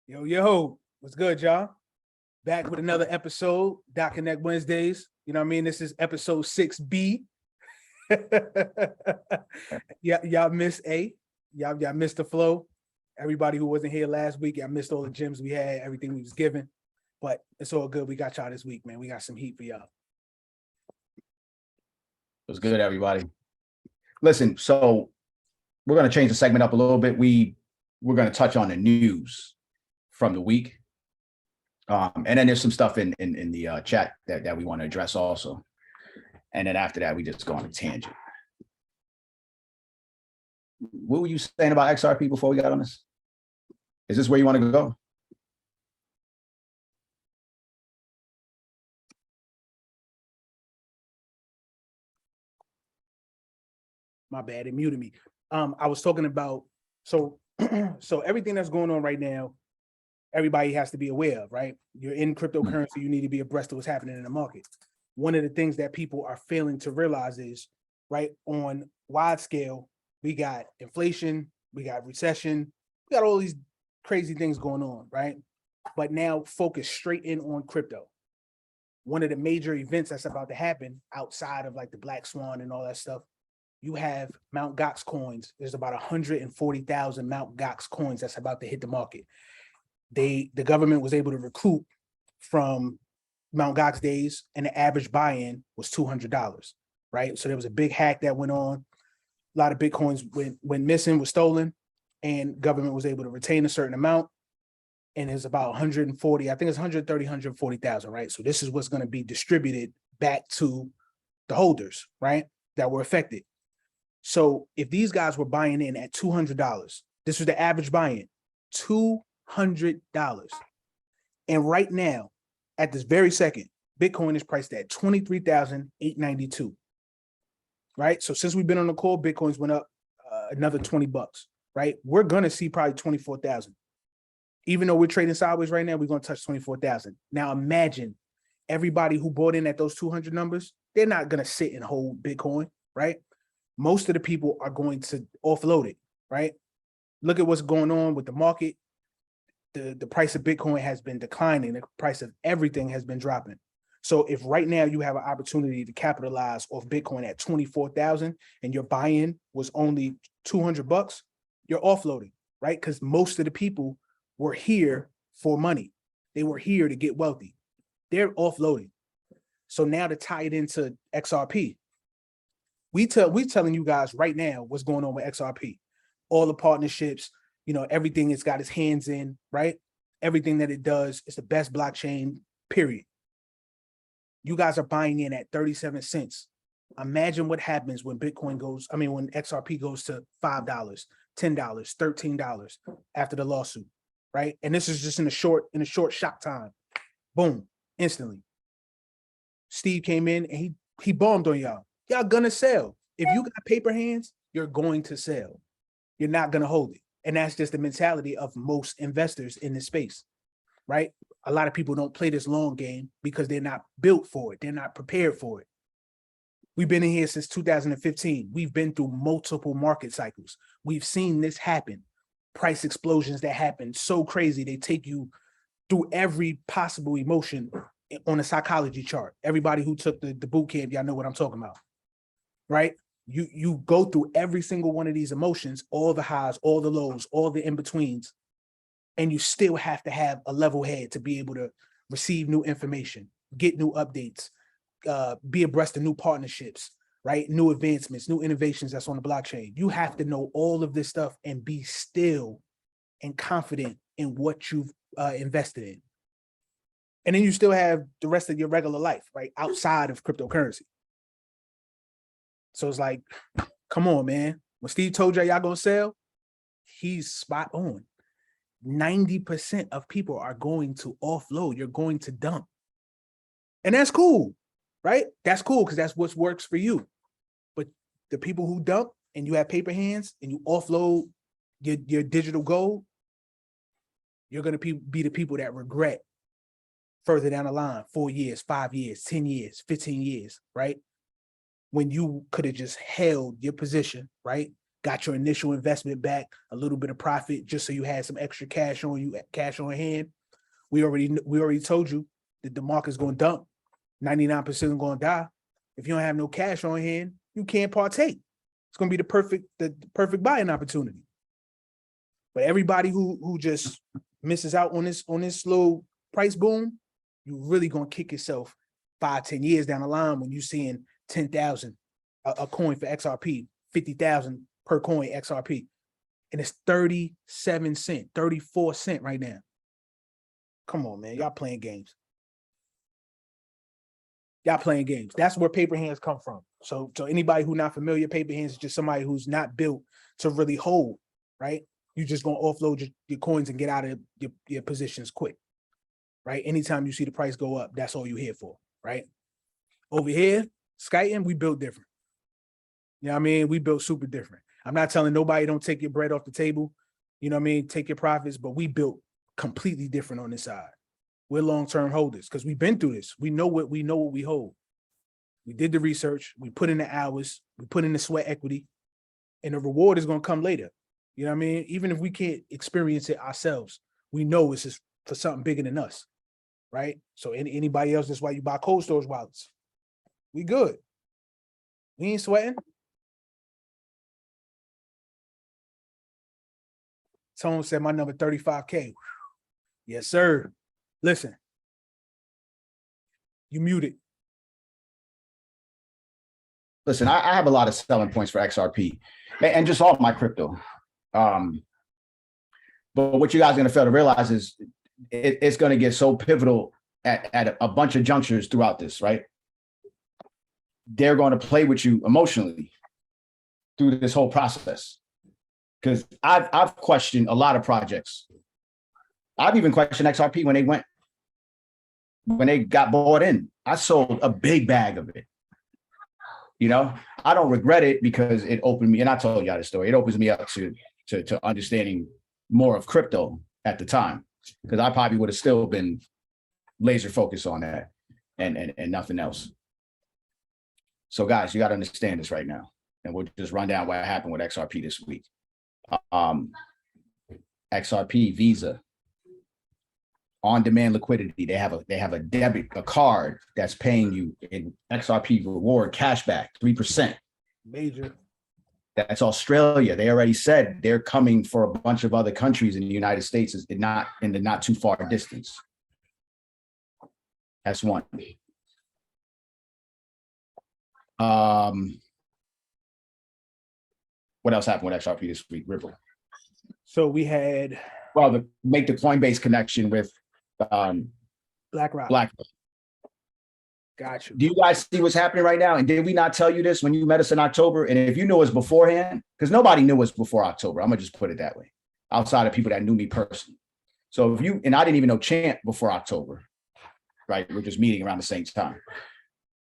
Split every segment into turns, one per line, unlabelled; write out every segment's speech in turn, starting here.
Yo, what's good, y'all? Back with another episode, Doc Connect Wednesdays. You know what I mean? This is episode 6B. Yeah, y'all missed A. Y'all missed the flow. Everybody who wasn't here last week, y'all missed all the gems we had, everything we was given. But it's all good. We got y'all this week, man. We got some heat for y'all.
What's good, everybody? Listen, so we're going to change the segment up a little bit. We're going to touch on the news from the week. And then there's some stuff in the chat that we want to address also. And then after that, we just go on a tangent. What were you saying about XRP before we got on this? Is this where you want to go?
My bad, it muted me. I was talking about, so everything that's going on right now, everybody has to be aware of, right? You're in cryptocurrency, you need to be abreast of what's happening in the market. One of the things that people are failing to realize is, right, on wide scale, we got inflation, we got recession, we got all these crazy things going on, right? But now focus straight in on crypto. One of the major events that's about to happen outside of like the Black Swan and all that stuff, you have Mt. Gox coins. There's about 140,000 Mt. Gox coins that's about to hit the market. The government was able to recoup from Mt. Gox days, and the average buy-in was $200, right? So there was a big hack that went on. A lot of Bitcoins went missing, was stolen, and government was able to retain a certain amount. And it's about 140, I think it's 130, 140,000, right? So this is what's going to be distributed back to the holders, right, that were affected. So if these guys were buying in at $200, this was the average buy-in, $200. And right now, at this very second, Bitcoin is priced at 23,892. Right? So since we've been on the call, Bitcoin's went up another $20, right? We're going to see probably 24,000. Even though we're trading sideways right now, we're going to touch 24,000. Now imagine everybody who bought in at those 200 numbers, they're not going to sit and hold Bitcoin, right? Most of the people are going to offload it, right? Look at what's going on with the market. The price of Bitcoin has been declining. The price of everything has been dropping. So if right now you have an opportunity to capitalize off Bitcoin at 24,000 and your buy-in was only $200, you're offloading, right? Because most of the people were here for money. They were here to get wealthy. They're offloading. So now to tie it into XRP, we telling you guys right now what's going on with XRP. All the partnerships, you know, everything it's got its hands in, right? Everything that it does is the best blockchain, period. You guys are buying in at 37 cents. Imagine what happens when Bitcoin goes, when XRP goes to $5, $10, $13 after the lawsuit, right? And this is just in a short shock time. Boom, instantly. Steve came in and he bombed on y'all. Y'all gonna sell. If you got paper hands, you're going to sell. You're not gonna hold it. And that's just the mentality of most investors in this space, right? A lot of people don't play this long game because they're not built for it. They're not prepared for it. We've been in here since 2015. We've been through multiple market cycles. We've seen this happen. Price explosions that happen so crazy. They take you through every possible emotion on a psychology chart. Everybody who took the boot camp, y'all know what I'm talking about, right? You go through every single one of these emotions, all the highs, all the lows, all the in-betweens, and you still have to have a level head to be able to receive new information, get new updates, be abreast of new partnerships, right? New advancements, new innovations that's on the blockchain. You have to know all of this stuff and be still and confident in what you've invested in. And then you still have the rest of your regular life, right? Outside of cryptocurrency. So it's like, come on, man. When Steve told y'all gonna sell, he's spot on. 90% of people are going to offload. You're going to dump. And that's cool, right? That's cool because that's what works for you. But the people who dump and you have paper hands and you offload your digital gold, you're going to be the people that regret further down the line, 4 years, 5 years, 10 years, 15 years, right? When you could have just held your position, right? got your initial investment back, a little bit of profit, just so you had some extra cash on hand. We already told you that the market's going to dump. 99% going to die. If you don't have no cash on hand, you can't partake. It's going to be the perfect buying opportunity. But everybody who just misses out on this slow price boom, you really going to kick yourself 5-10 years down the line when you're seeing 10,000 a coin for XRP, 50,000 per coin XRP. And it's 37 cents, 34 cents right now. Come on, man. Y'all playing games. That's where paper hands come from. So anybody who's not familiar, paper hands is just somebody who's not built to really hold, right? You're just going to offload your coins and get out of your positions quick, right? Anytime you see the price go up, that's all you're here for, right? Over here, Skyton, we built different. You know what I mean? We built super different. I'm not telling nobody don't take your bread off the table. You know what I mean? Take your profits, but we built completely different on this side. We're long-term holders because we've been through this. We know what we hold. We did the research. We put in the hours. We put in the sweat equity, and the reward is going to come later. You know what I mean? Even if we can't experience it ourselves, we know it's just for something bigger than us, right? So anybody else, that's why you buy cold storage wallets. We good. We ain't sweating. Tone said my number 35K. Yes, sir. Listen, you muted.
Listen, I have a lot of selling points for XRP and just all my crypto. But what you guys are going to fail to realize is it's going to get so pivotal at a bunch of junctures throughout this, right? They're going to play with you emotionally through this whole process. Because I've questioned a lot of projects. I've even questioned XRP when they got bought in. I sold a big bag of it. You know, I don't regret it because it opened me, and I told y'all the story. It opens me up to understanding more of crypto at the time, because I probably would have still been laser focused on that and nothing else. So guys, you got to understand this right now, and we'll just run down what happened with XRP this week. XRP Visa on-demand liquidity. They have a card that's paying you in XRP reward cashback 3%.
Major.
That's Australia. They already said they're coming for a bunch of other countries in the United States, is not in the not too far distance. That's one. What else happened with XRP this week? Ripple.
So we had
make the Coinbase connection with
Blackrock. Gotcha.
Do you guys see what's happening right now? And did we not tell you this when you met us in October? And if you knew us beforehand, because nobody knew us before October, I'm gonna just put it that way, outside of people that knew me personally. So I didn't even know Champ before October, right? We're just meeting around the same time.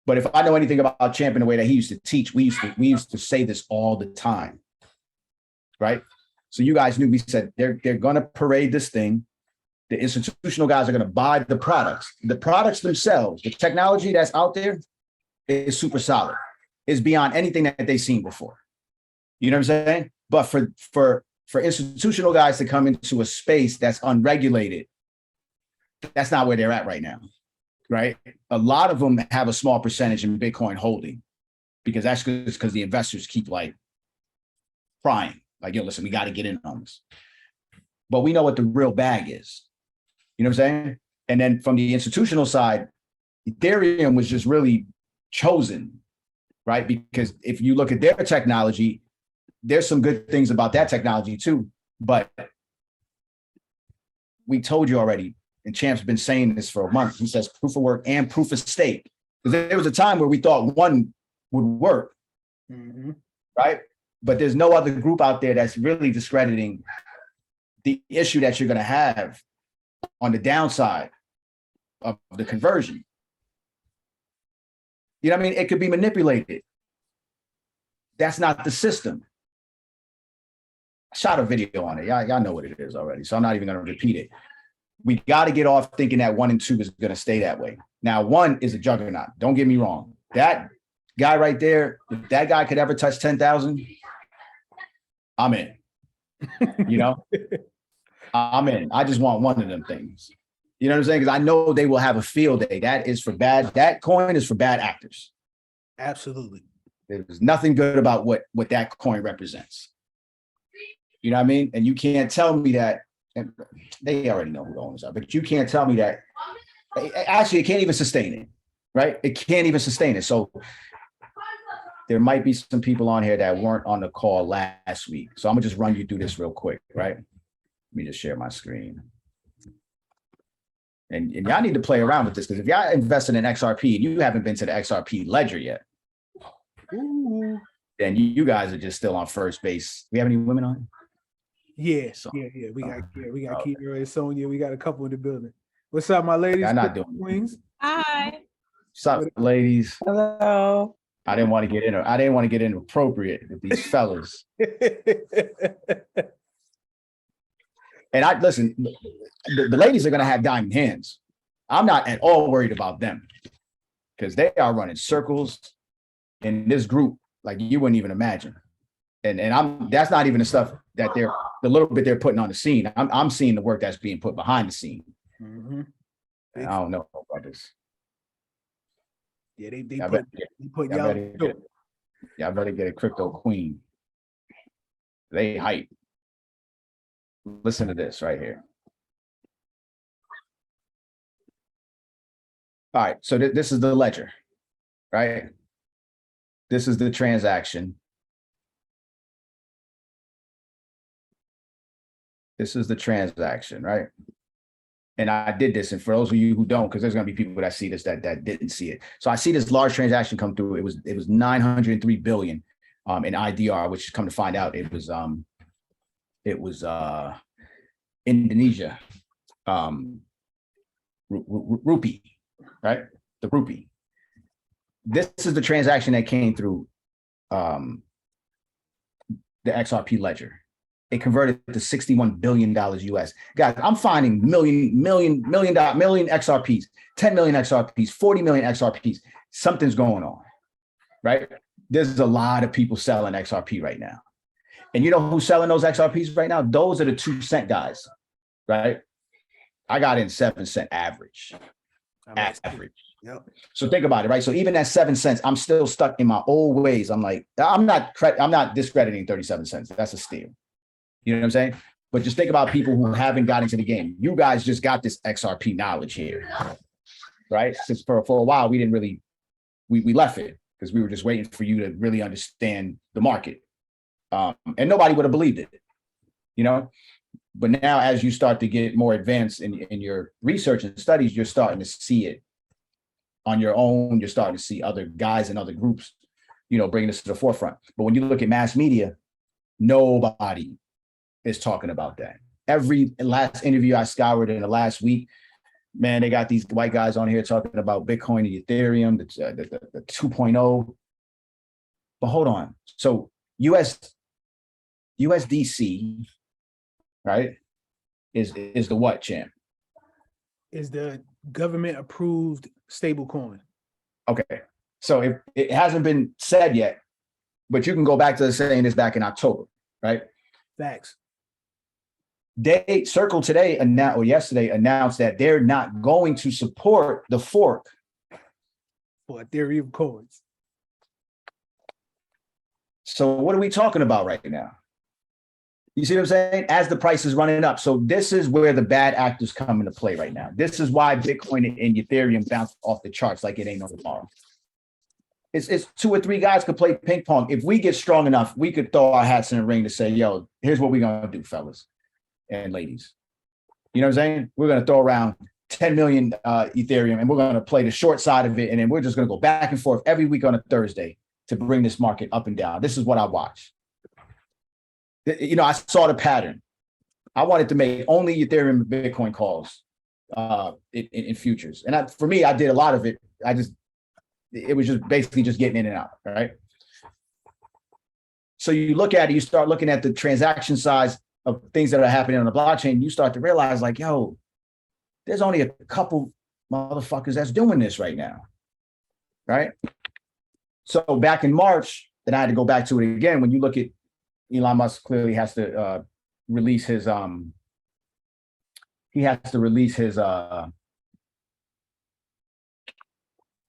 But if I know anything about Champ in the way that he used to teach, we used to say this all the time, right? So you guys knew, we said they're gonna parade this thing. The institutional guys are going to buy the products. The products themselves, the technology that's out there is super solid. It's beyond anything that they've seen before. You know what I'm saying? But for institutional guys to come into a space that's unregulated, that's not where they're at right now, right? A lot of them have a small percentage in Bitcoin holding, because that's because the investors keep like crying, like, yo, listen, we got to get in on this. But we know what the real bag is. You know what I'm saying? And then from the institutional side, Ethereum was just really chosen, right? Because if you look at their technology, there's some good things about that technology too. But we told you already, and Champ's been saying this for a month. He says proof of work and proof of stake. Because there was a time where we thought one would work, right? But there's no other group out there that's really discrediting the issue that you're going to have on the downside of the conversion. You know what I mean? It could be manipulated. That's not the system. I shot a video on it. Y'all know what it is already, so I'm not even going to repeat it. We got to get off thinking that 1 and 2 is going to stay that way. Now, 1 is a juggernaut. Don't get me wrong. That guy right there, if that guy could ever touch 10,000, I'm in. You know, I'm in. I just want one of them things. You know what I'm saying? Because I know they will have a field day. That coin is for bad actors.
Absolutely.
There's nothing good about what that coin represents. You know what I mean? And you can't tell me that, and they already know who the owners are, but you can't tell me that. Actually, it can't even sustain it, right? It can't even sustain it. So there might be some people on here that weren't on the call last week. So I'm gonna just run you through this real quick, right? Let me just share my screen. And y'all need to play around with this, because if y'all invested in XRP and you haven't been to the XRP ledger yet,
Ooh.
then you guys are just still on first base. We have any women on?
Yeah,
So,
yeah. We got
okay.
Kira and Sonia. We got a couple in the building. What's up, my ladies?
I'm not doing
Queens.
Hi.
What's up, ladies?
Hello.
I didn't want to get inappropriate with these fellas. And I listen, the ladies are gonna have diamond hands. I'm not at all worried about them, because they are running circles in this group like you wouldn't even imagine. And that's not even the stuff that the little bit they're putting on the scene. I'm seeing the work that's being put behind the scene.
Mm-hmm.
I don't know about this.
Yeah, they
Y'all
put
y'all better get a crypto queen. They hype. Listen to this right here. All right, so this is the ledger, right? This is the transaction. This is the transaction, right? And I did this, and for those of you who don't, because there's going to be people that see this that didn't see it. So I see this large transaction come through. It was 903 billion in IDR, which come to find out it was Indonesia rupee, right? The rupee. This is the transaction that came through the XRP ledger. It converted to $61 billion US. Guys, I'm finding million XRPs, 10 million XRPs, 40 million XRPs. Something's going on, right? There's a lot of people selling XRP right now. And you know who's selling those XRPs right now? Those are the 2 cent guys, right? I got in 7 cent average. Average.
Yep.
So think about it, right? So even at 7 cents, I'm still stuck in my old ways. I'm like, I'm not discrediting 37 cents. That's a steal. You know what I'm saying? But just think about people who haven't got into the game. You guys just got this XRP knowledge here, right? Since for a while, we didn't really, we left it because we were just waiting for you to really understand the market. And nobody would have believed it, you know? But now as you start to get more advanced in your research and studies, you're starting to see it on your own. You're starting to see other guys and other groups, you know, bringing this to the forefront. But when you look at mass media, nobody is talking about that. Every last interview I scoured in the last week, man, they got these white guys on here talking about Bitcoin and Ethereum, the 2.0. But hold on. So USDC, right, is the what, champ?
Is the government approved stable coin. Okay.
So if it hasn't been said yet, but you can go back to saying this back in October, right?
Facts.
Circle today yesterday announced that they're not going to support the fork
for Ethereum coins.
So what are we talking about right now? You see what I'm saying? As the price is running up. So this is where the bad actors come into play right now. This is why Bitcoin and Ethereum bounce off the charts like it ain't no tomorrow. It's 2 or 3 guys could play ping pong. If we get strong enough, we could throw our hats in the ring to say, yo, here's what we're going to do, fellas and ladies. You know what I'm saying? We're going to throw around 10 million Ethereum, and we're going to play the short side of it. And then we're just going to go back and forth every week on a Thursday to bring this market up and down. This is what I watch. You know, I saw the pattern. I wanted to make only Ethereum and Bitcoin calls in futures. And for me, I did a lot of it. It was just basically just getting in and out, right? So you look at it, you start looking at the transaction size of things that are happening on the blockchain, you start to realize like, yo, there's only a couple motherfuckers that's doing this right now, right? So back in March, then I had to go back to it again. When you look at Elon Musk clearly has to release his he has to release his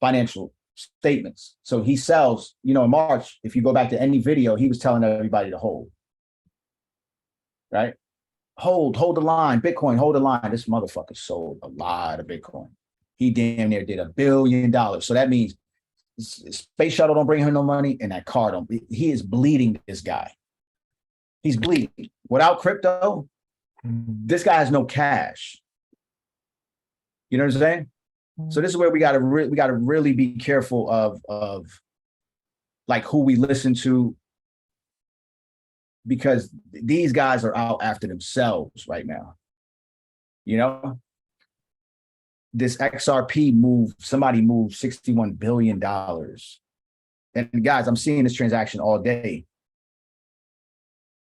financial statements. So he sells, in March, if you go back to any video, he was telling everybody to hold. Right? Hold the line, Bitcoin, hold the line. This motherfucker sold a lot of Bitcoin. He damn near did $1 billion. So that means space shuttle don't bring him no money, and that car don't. He is bleeding, this guy. He's bleeding. Without crypto, this guy has no cash. You know what I'm saying? So this is where we gotta really be careful of like who we listen to, because these guys are out after themselves right now. This XRP somebody moved $61 billion. And guys, I'm seeing this transaction all day.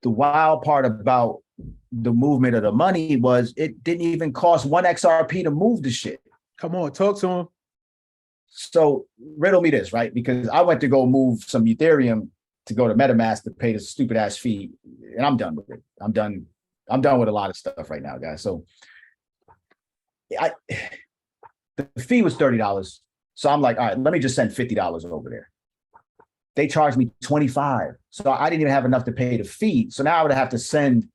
The wild part about the movement of the money was it didn't even cost one XRP to move the shit.
Come on, talk to him.
So riddle me this, right? Because I went to go move some Ethereum to go to MetaMask to pay the stupid ass fee, and I'm done with it. I'm done with a lot of stuff right now, guys. So the fee was $30. So I'm like, all right, let me just send $50 over there. They charged me $25. So I didn't even have enough to pay the fee. So now I would have to send,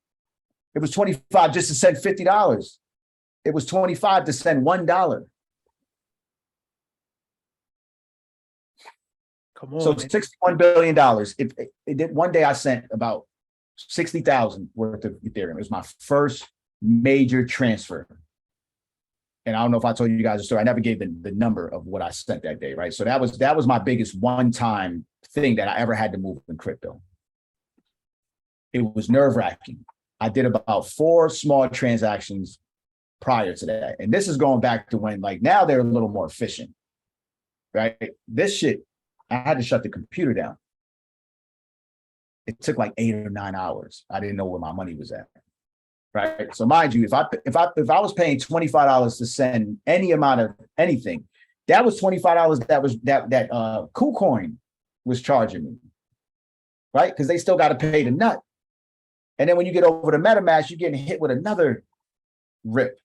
it was $25 just to send $50. It was $25 to send $1.
Come on,
so
man.
$61 billion. It did, one day I sent about 60,000 worth of Ethereum. It was my first major transfer. And I don't know if I told you guys the story. I never gave the number of what I sent that day, right? So that was my biggest one-time thing that I ever had to move in crypto. It was nerve-wracking. I did about 4 small transactions prior to that. And this is going back to when, like, now they're a little more efficient, right? This shit, I had to shut the computer down. It took like 8 or 9 hours. I didn't know where my money was at. Right. So mind you, if I was paying $25 to send any amount of anything, that was $25 that KuCoin was charging me. Right? Because they still got to pay the nut. And then when you get over to MetaMask, you're getting hit with another rip.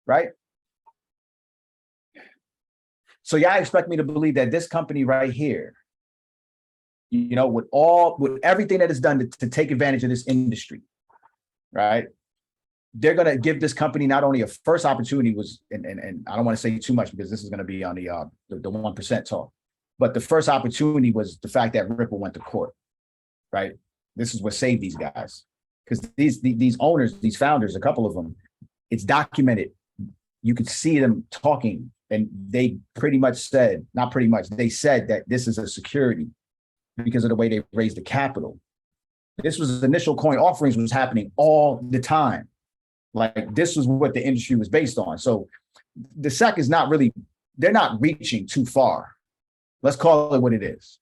Right? So y'all expect me to believe that this company right here, with everything that is done to take advantage of this industry, right? They're going to give this company not only a first opportunity and I don't want to say too much because this is going to be on the 1% talk, but the first opportunity was the fact that Ripple went to court, right? This is what saved these guys, because these owners, these founders, a couple of them, it's documented. You could see them talking, and they they said that this is a security because of the way they raised the capital. This was initial coin offerings was happening all the time. Like, this was what the industry was based on. So the SEC is not really, they're not reaching too far. Let's call it what it is.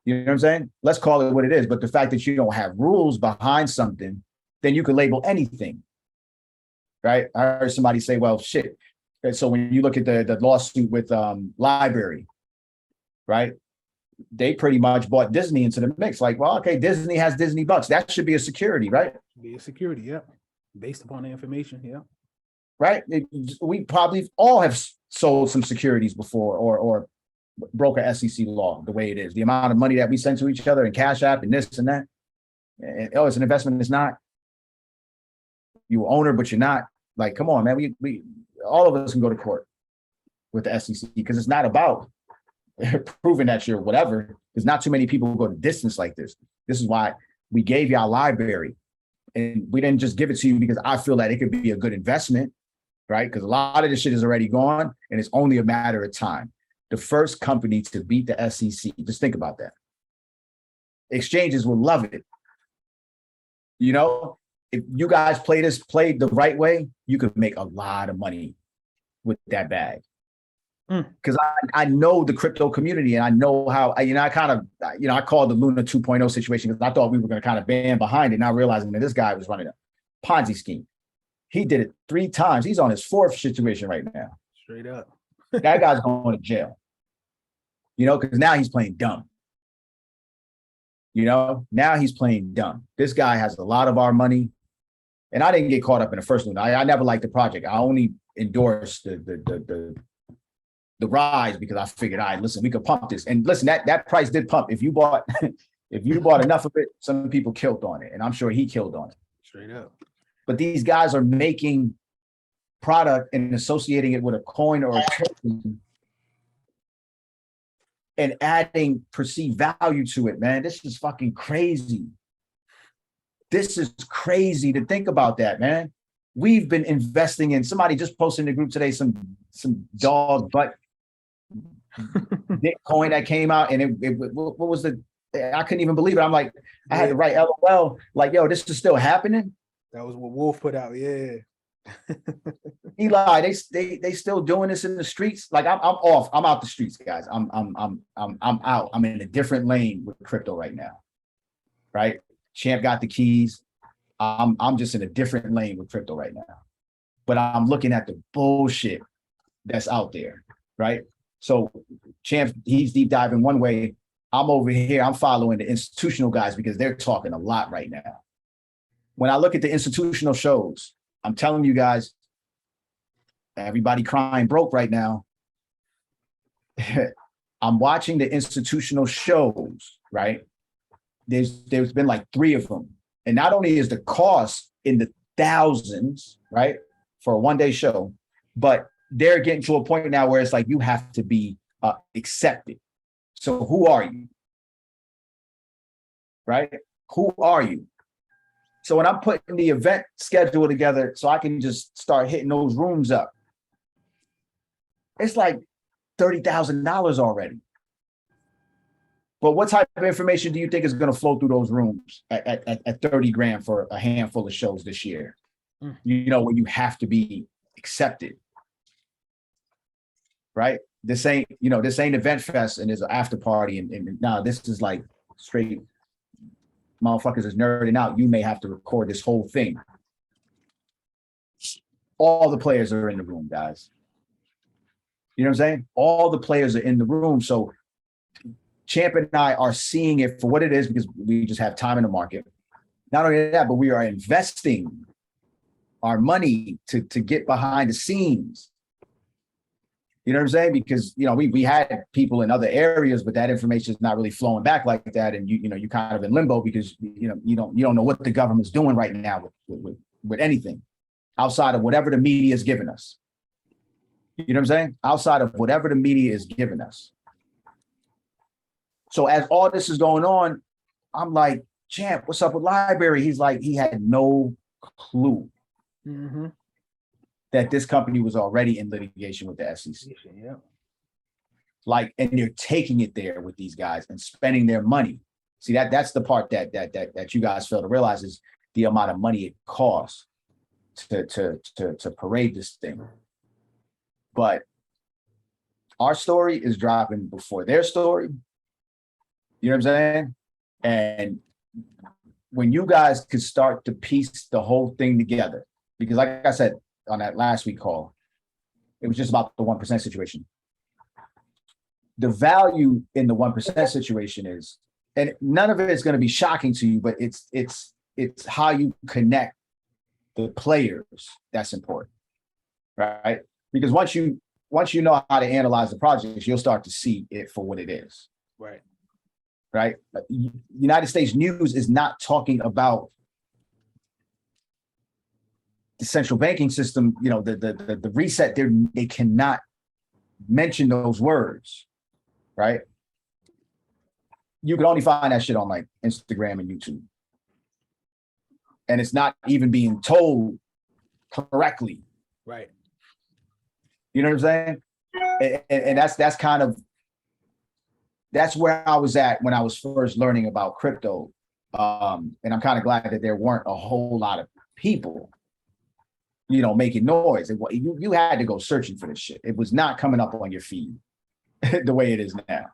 You know what I'm saying? Let's call it what it is. But the fact that you don't have rules behind something, then you could label anything. Right? I heard somebody say, well, shit. And so when you look at the lawsuit with Library, right? They pretty much bought Disney into the mix. Like, well, okay, Disney has Disney bucks. That should be a security, right?
Be a security, yeah. Based upon the information, yeah.
Right? We probably all have sold some securities before or broke a SEC law the way it is. The amount of money that we send to each other and Cash App and this and that. And, it's an investment. It's not. You're owner, but you're not. Like, come on, man. We all of us can go to court with the SEC because it's not about proving that you're whatever. There's not too many people who go to distance like this. This is why we gave y'all Library, and we didn't just give it to you because I feel that it could be a good investment, right? Because a lot of this shit is already gone, and it's only a matter of time. The first company to beat the SEC, just think about that. Exchanges will love it. If you guys played the right way, you could make a lot of money with that bag. Because I know the crypto community, and I know how I called the Luna 2.0 situation because I thought we were going to kind of ban behind it, not realizing that this guy was running a Ponzi scheme. He did it 3 times. He's on his 4th situation right now.
Straight up.
That guy's going to jail. Because now he's playing dumb. You know, now he's playing dumb. This guy has a lot of our money. And I didn't get caught up in the first one. I never liked the project. I only endorsed the rise because I figured, all right, listen, we could pump this. And listen, that price did pump. If you bought if you bought enough of it, some people killed on it. And I'm sure he killed on it.
Straight up.
But these guys are making product and associating it with a coin or a token and adding perceived value to it, man. This is fucking crazy. This is crazy to think about that, man. We've been investing in, somebody just posted in the group today, some dog butt Bitcoin that came out, and what was I couldn't even believe it. I'm like, I had to write LOL, like, yo, this is still happening.
That was what Wolf put out, yeah.
Eli, they still doing this in the streets. Like I'm off. I'm out the streets, guys. I'm out. I'm in a different lane with crypto right now. Right? Champ got the keys. I'm just in a different lane with crypto right now. But I'm looking at the bullshit that's out there. Right? So Champ, he's deep diving one way. I'm over here. I'm following the institutional guys because they're talking a lot right now. When I look at the institutional shows, I'm telling you guys, everybody crying broke right now. I'm watching the institutional shows, right? There's been like 3 of them. And not only is the cost in the thousands, right, for a one-day show, but they're getting to a point now where it's like you have to be accepted. So who are you? Right? Who are you? So when I'm putting the event schedule together so I can just start hitting those rooms up, it's like $30,000 already. But what type of information do you think is going to flow through those rooms at 30 grand for a handful of shows this year? You know, when you have to be accepted, right? This ain't Event Fest and there's an after party and now this is like straight motherfuckers is nerding out. You may have to record this whole thing. All the players are in the room, guys. You know what I'm saying? All the players are in the room. So Champ and I are seeing it for what it is because we just have time in the market. Not only that, but we are investing our money to get behind the scenes. You know what I'm saying? Because, you know, we had people in other areas, but that information is not really flowing back like that. And you kind of in limbo because, you don't know what the government's doing right now with anything outside of whatever the media is giving us. You know what I'm saying? Outside of whatever the media is giving us. So as all this is going on, I'm like, Champ, what's up with Library? He's like, he had no clue that this company was already in litigation with the SEC.
Yeah.
Like, and they're taking it there with these guys and spending their money. See, that's the part that you guys fail to realize is the amount of money it costs to parade this thing. But our story is dropping before their story. You know what I'm saying? And when you guys could start to piece the whole thing together, because like I said on that last week call, it was just about the 1% situation. The value in the 1% situation is, and none of it is going to be shocking to you, but it's how you connect the players that's important, right? Because once you know how to analyze the projects, you'll start to see it for what it is.
Right.
Right. United States news is not talking about the central banking system, you know, the reset. They cannot mention those words, right? You can only find that shit on like Instagram and YouTube. And it's not even being told correctly.
Right.
You know what I'm saying? And that's kind of, that's where I was at when I was first learning about crypto. And I'm kind of glad that there weren't a whole lot of people, you know, making noise. You had to go searching for this shit. It was not coming up on your feed the way it is now.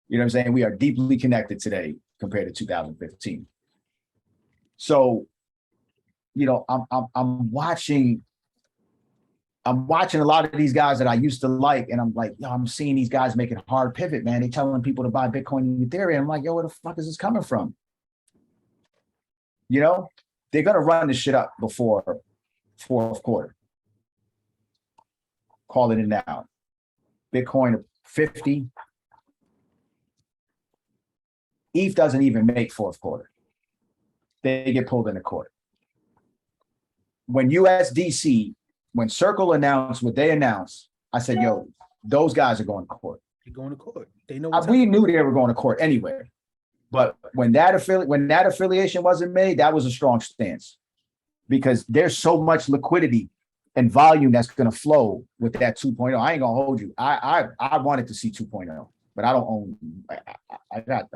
You know what I'm saying? We are deeply connected today compared to 2015. So, you know, I'm watching I'm watching a lot of these guys that I used to like, and I'm like, yo, I'm seeing these guys making hard pivot, man. They telling people to buy Bitcoin and Ethereum. I'm like, yo, where the fuck is this coming from? You know, they're gonna run this shit up before fourth quarter. Calling it now. Bitcoin 50. ETH doesn't even make fourth quarter. They get pulled into court. When USDC, when Circle announced what they announced, I said, yo, those guys are going to court.
They're going to court. They know
We knew they were going to court anyway. But when that affiliation wasn't made, that was a strong stance. Because there's so much liquidity and volume that's going to flow with that 2.0. I ain't gonna hold you. I wanted to see 2.0, but I don't own. I got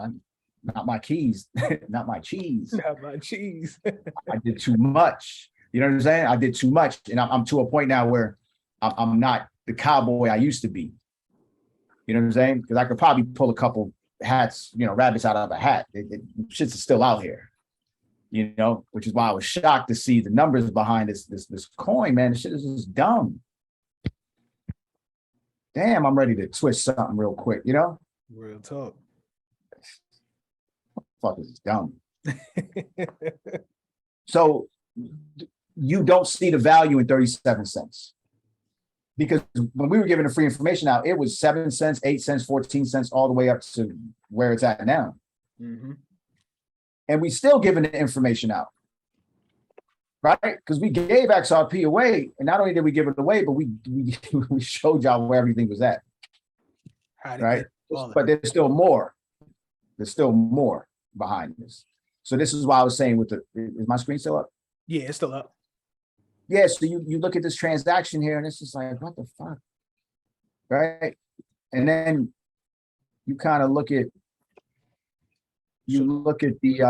not my keys, not my cheese.
Not my cheese.
I did too much. You know what I'm saying? I did too much, and I'm to a point now where I'm not the cowboy I used to be. You know what I'm saying? Because I could probably pull a couple hats, rabbits out of a hat. Shit's still out here. Which is why I was shocked to see the numbers behind this coin, man. This shit is just dumb. Damn, I'm ready to twist something real quick,
Real talk.
Fuck, this is dumb. So you don't see the value in 37 cents. Because when we were giving the free information out, it was 7 cents, 8 cents, 14 cents, all the way up to where it's at now. Mm-hmm. And we still giving the information out, right? Because we gave XRP away, and not only did we give it away, but we showed y'all where everything was at, right? But there's still more. There's still more behind this. So this is why I was saying is my screen still up?
Yeah, it's still up.
Yeah, so you look at this transaction here, and it's just like, what the fuck, right? And then you kind of look at the, look at the,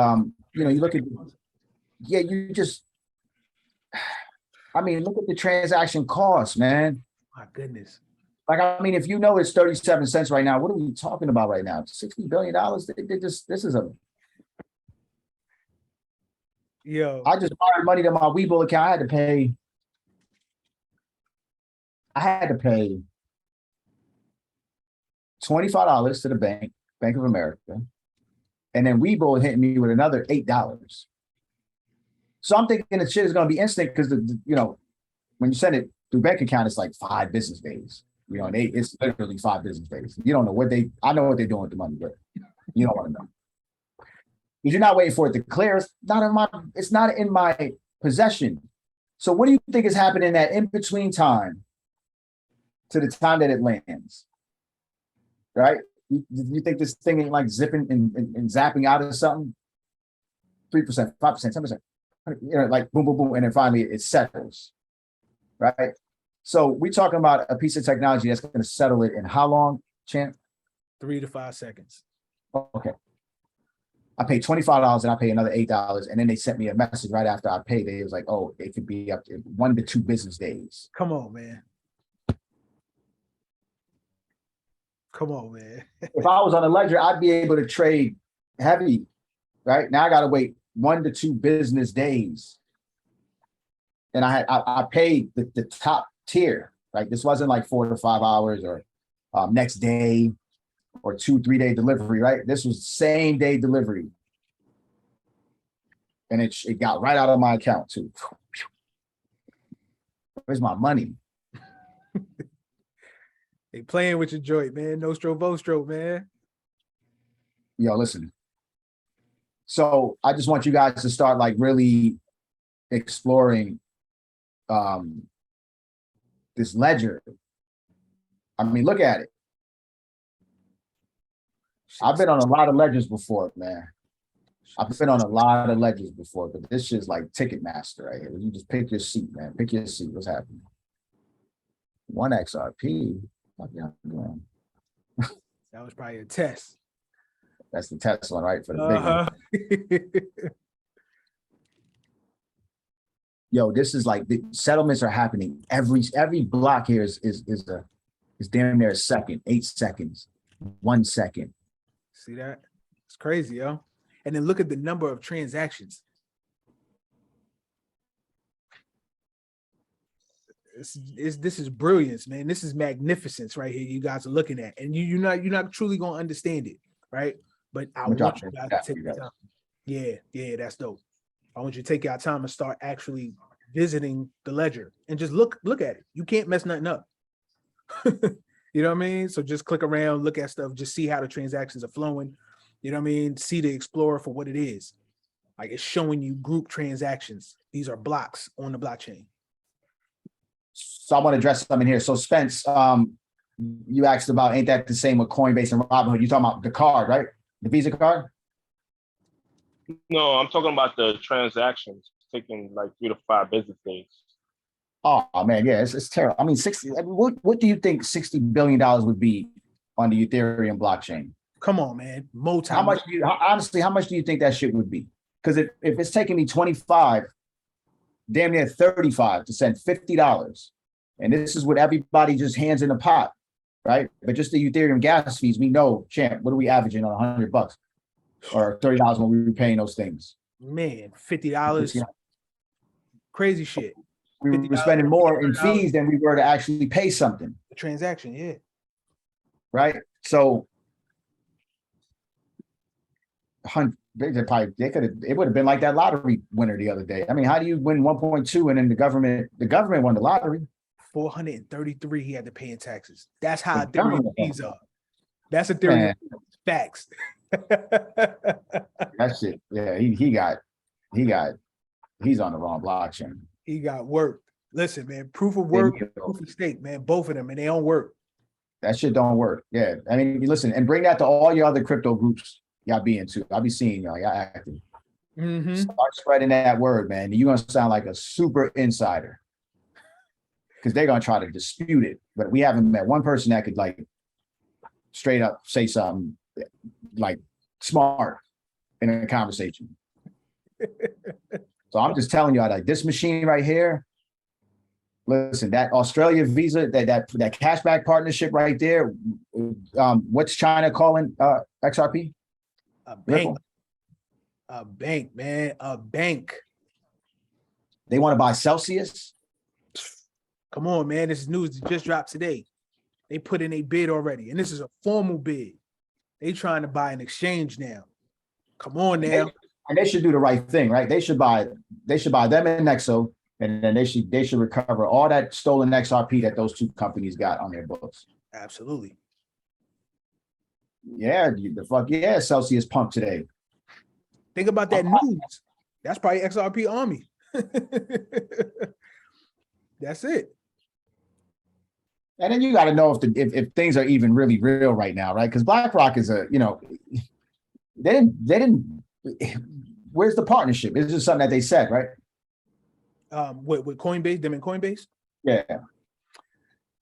look at the transaction cost, man.
My goodness.
Like, if it's 37 cents right now, what are we talking about right now? $60 billion? This is a...
Yo.
I just borrowed money to my Webull account. I had to pay $25 to the Bank of America. And then Webull hit me with another $8. So I'm thinking the shit is going to be instant because when you send it through bank account, it's like 5 business days. And it's literally 5 business days. You don't know I know what they're doing with the money, but you don't want to know. Because you're not waiting for it to clear. It's not in my possession. So what do you think is happening in that in-between time to the time that it lands? Right? You think this thing ain't like zipping and zapping out of something? 3%, 5%, 10%, like boom, boom, boom, and then finally it settles, right? So we're talking about a piece of technology that's going to settle it in how long, Champ?
3 to 5 seconds.
Okay. I paid $25 and I pay another $8, and then they sent me a message right after I paid. It was like, oh, it could be up to 1 to 2 business days.
Come on, man. Come on, man.
If I was on a ledger, I'd be able to trade heavy, right? Now I got to wait 1 to 2 business days. And I paid the top tier, right? This wasn't like 4 to 5 hours or next day or 2-3 day delivery, right? This was same day delivery. And it got right out of my account too. Where's my money?
They playing with your joint, man. Nostro Vostro, man.
Yo, listen. So I just want you guys to start like really exploring this ledger. Look at it. I've been on a lot of ledgers before, man. I've been on a lot of ledgers before, but this shit's like Ticketmaster right here. You just pick your seat, man. Pick your seat. What's happening? 1 XRP. What y'all doing?
That was probably a test.
That's the test one, right? For the big one. Yo, this is like the settlements are happening. Every block here is damn near a second, 8 seconds, 1 second.
See that? It's crazy, yo. And then look at the number of transactions. This is brilliance, man. This is magnificence right here. You guys are looking at, and you're not truly gonna understand it, right? But I
I'm gonna
want
drop
you
it
guys
down
to
for
take
you
your
guys.
time. Yeah, that's dope. I want you to take your time and start actually visiting the ledger and just look at it. You can't mess nothing up. You know what I mean? So just click around, look at stuff, just see how the transactions are flowing. You know what I mean? See the Explorer for what it is. Like it's showing you group transactions. These are blocks on the blockchain.
So I want to address something here. So Spence, you asked about, ain't that the same with Coinbase and Robinhood? You talking about the card, right? The Visa card?
No, I'm talking about the transactions taking like 3 to 5 business days.
Oh man, yeah, it's terrible. I mean, 60. I mean, what do you think $60 billion would be on the Ethereum blockchain?
Come on, man.
How much do you honestly? How much do you think that shit would be? Because if it's taking me 25, damn near 35 to send $50, and this is what everybody just hands in the pot, right? But just the Ethereum gas fees, we know, champ. What are we averaging on $100 or $30 when we were paying those things?
Man, $50. Crazy shit.
We
$50
were spending more in
$100
fees than we were to actually pay something,
a transaction, yeah.
right? So, it would have been like that lottery winner the other day. I mean, how do you win 1.2 and then the government won the lottery?
433 he had to pay in taxes. That's how
The
Ethereum
government
fees are. That's Ethereum
Man.
facts.
That shit, yeah, he's on the wrong blockchain.
He got work. Listen, man, proof of work, proof of stake, man, both of them, and they don't work.
That shit don't work. Yeah, I mean, listen, and bring that to all your other crypto groups y'all be into. I'll be seeing y'all active. Start spreading that word, man. You're gonna sound like a super insider because they're gonna try to dispute it. But we haven't met one person that could like straight up say something like smart in a conversation. So I'm just telling you, like this machine right here. Listen, that Australia Visa, that cashback partnership right there. What's China calling XRP?
A bank.
Ripple?
A bank, man. A bank.
They want to buy Celsius.
Come on, man. This is news that just dropped today. They put in a bid already, and this is a formal bid. They trying to buy an exchange now. Come on now.
And they should do the right thing, right? They should buy them and Nexo, and then they should recover all that stolen XRP that those two companies got on their books.
Absolutely.
Yeah, the fuck yeah, Celsius pumped today.
Think about that news. That's probably XRP Army. That's it.
And then you got to know if things are even really real right now, right? Because BlackRock is they didn't. Where's the partnership? This is something that they said, right?
With Coinbase, them and Coinbase.
Yeah.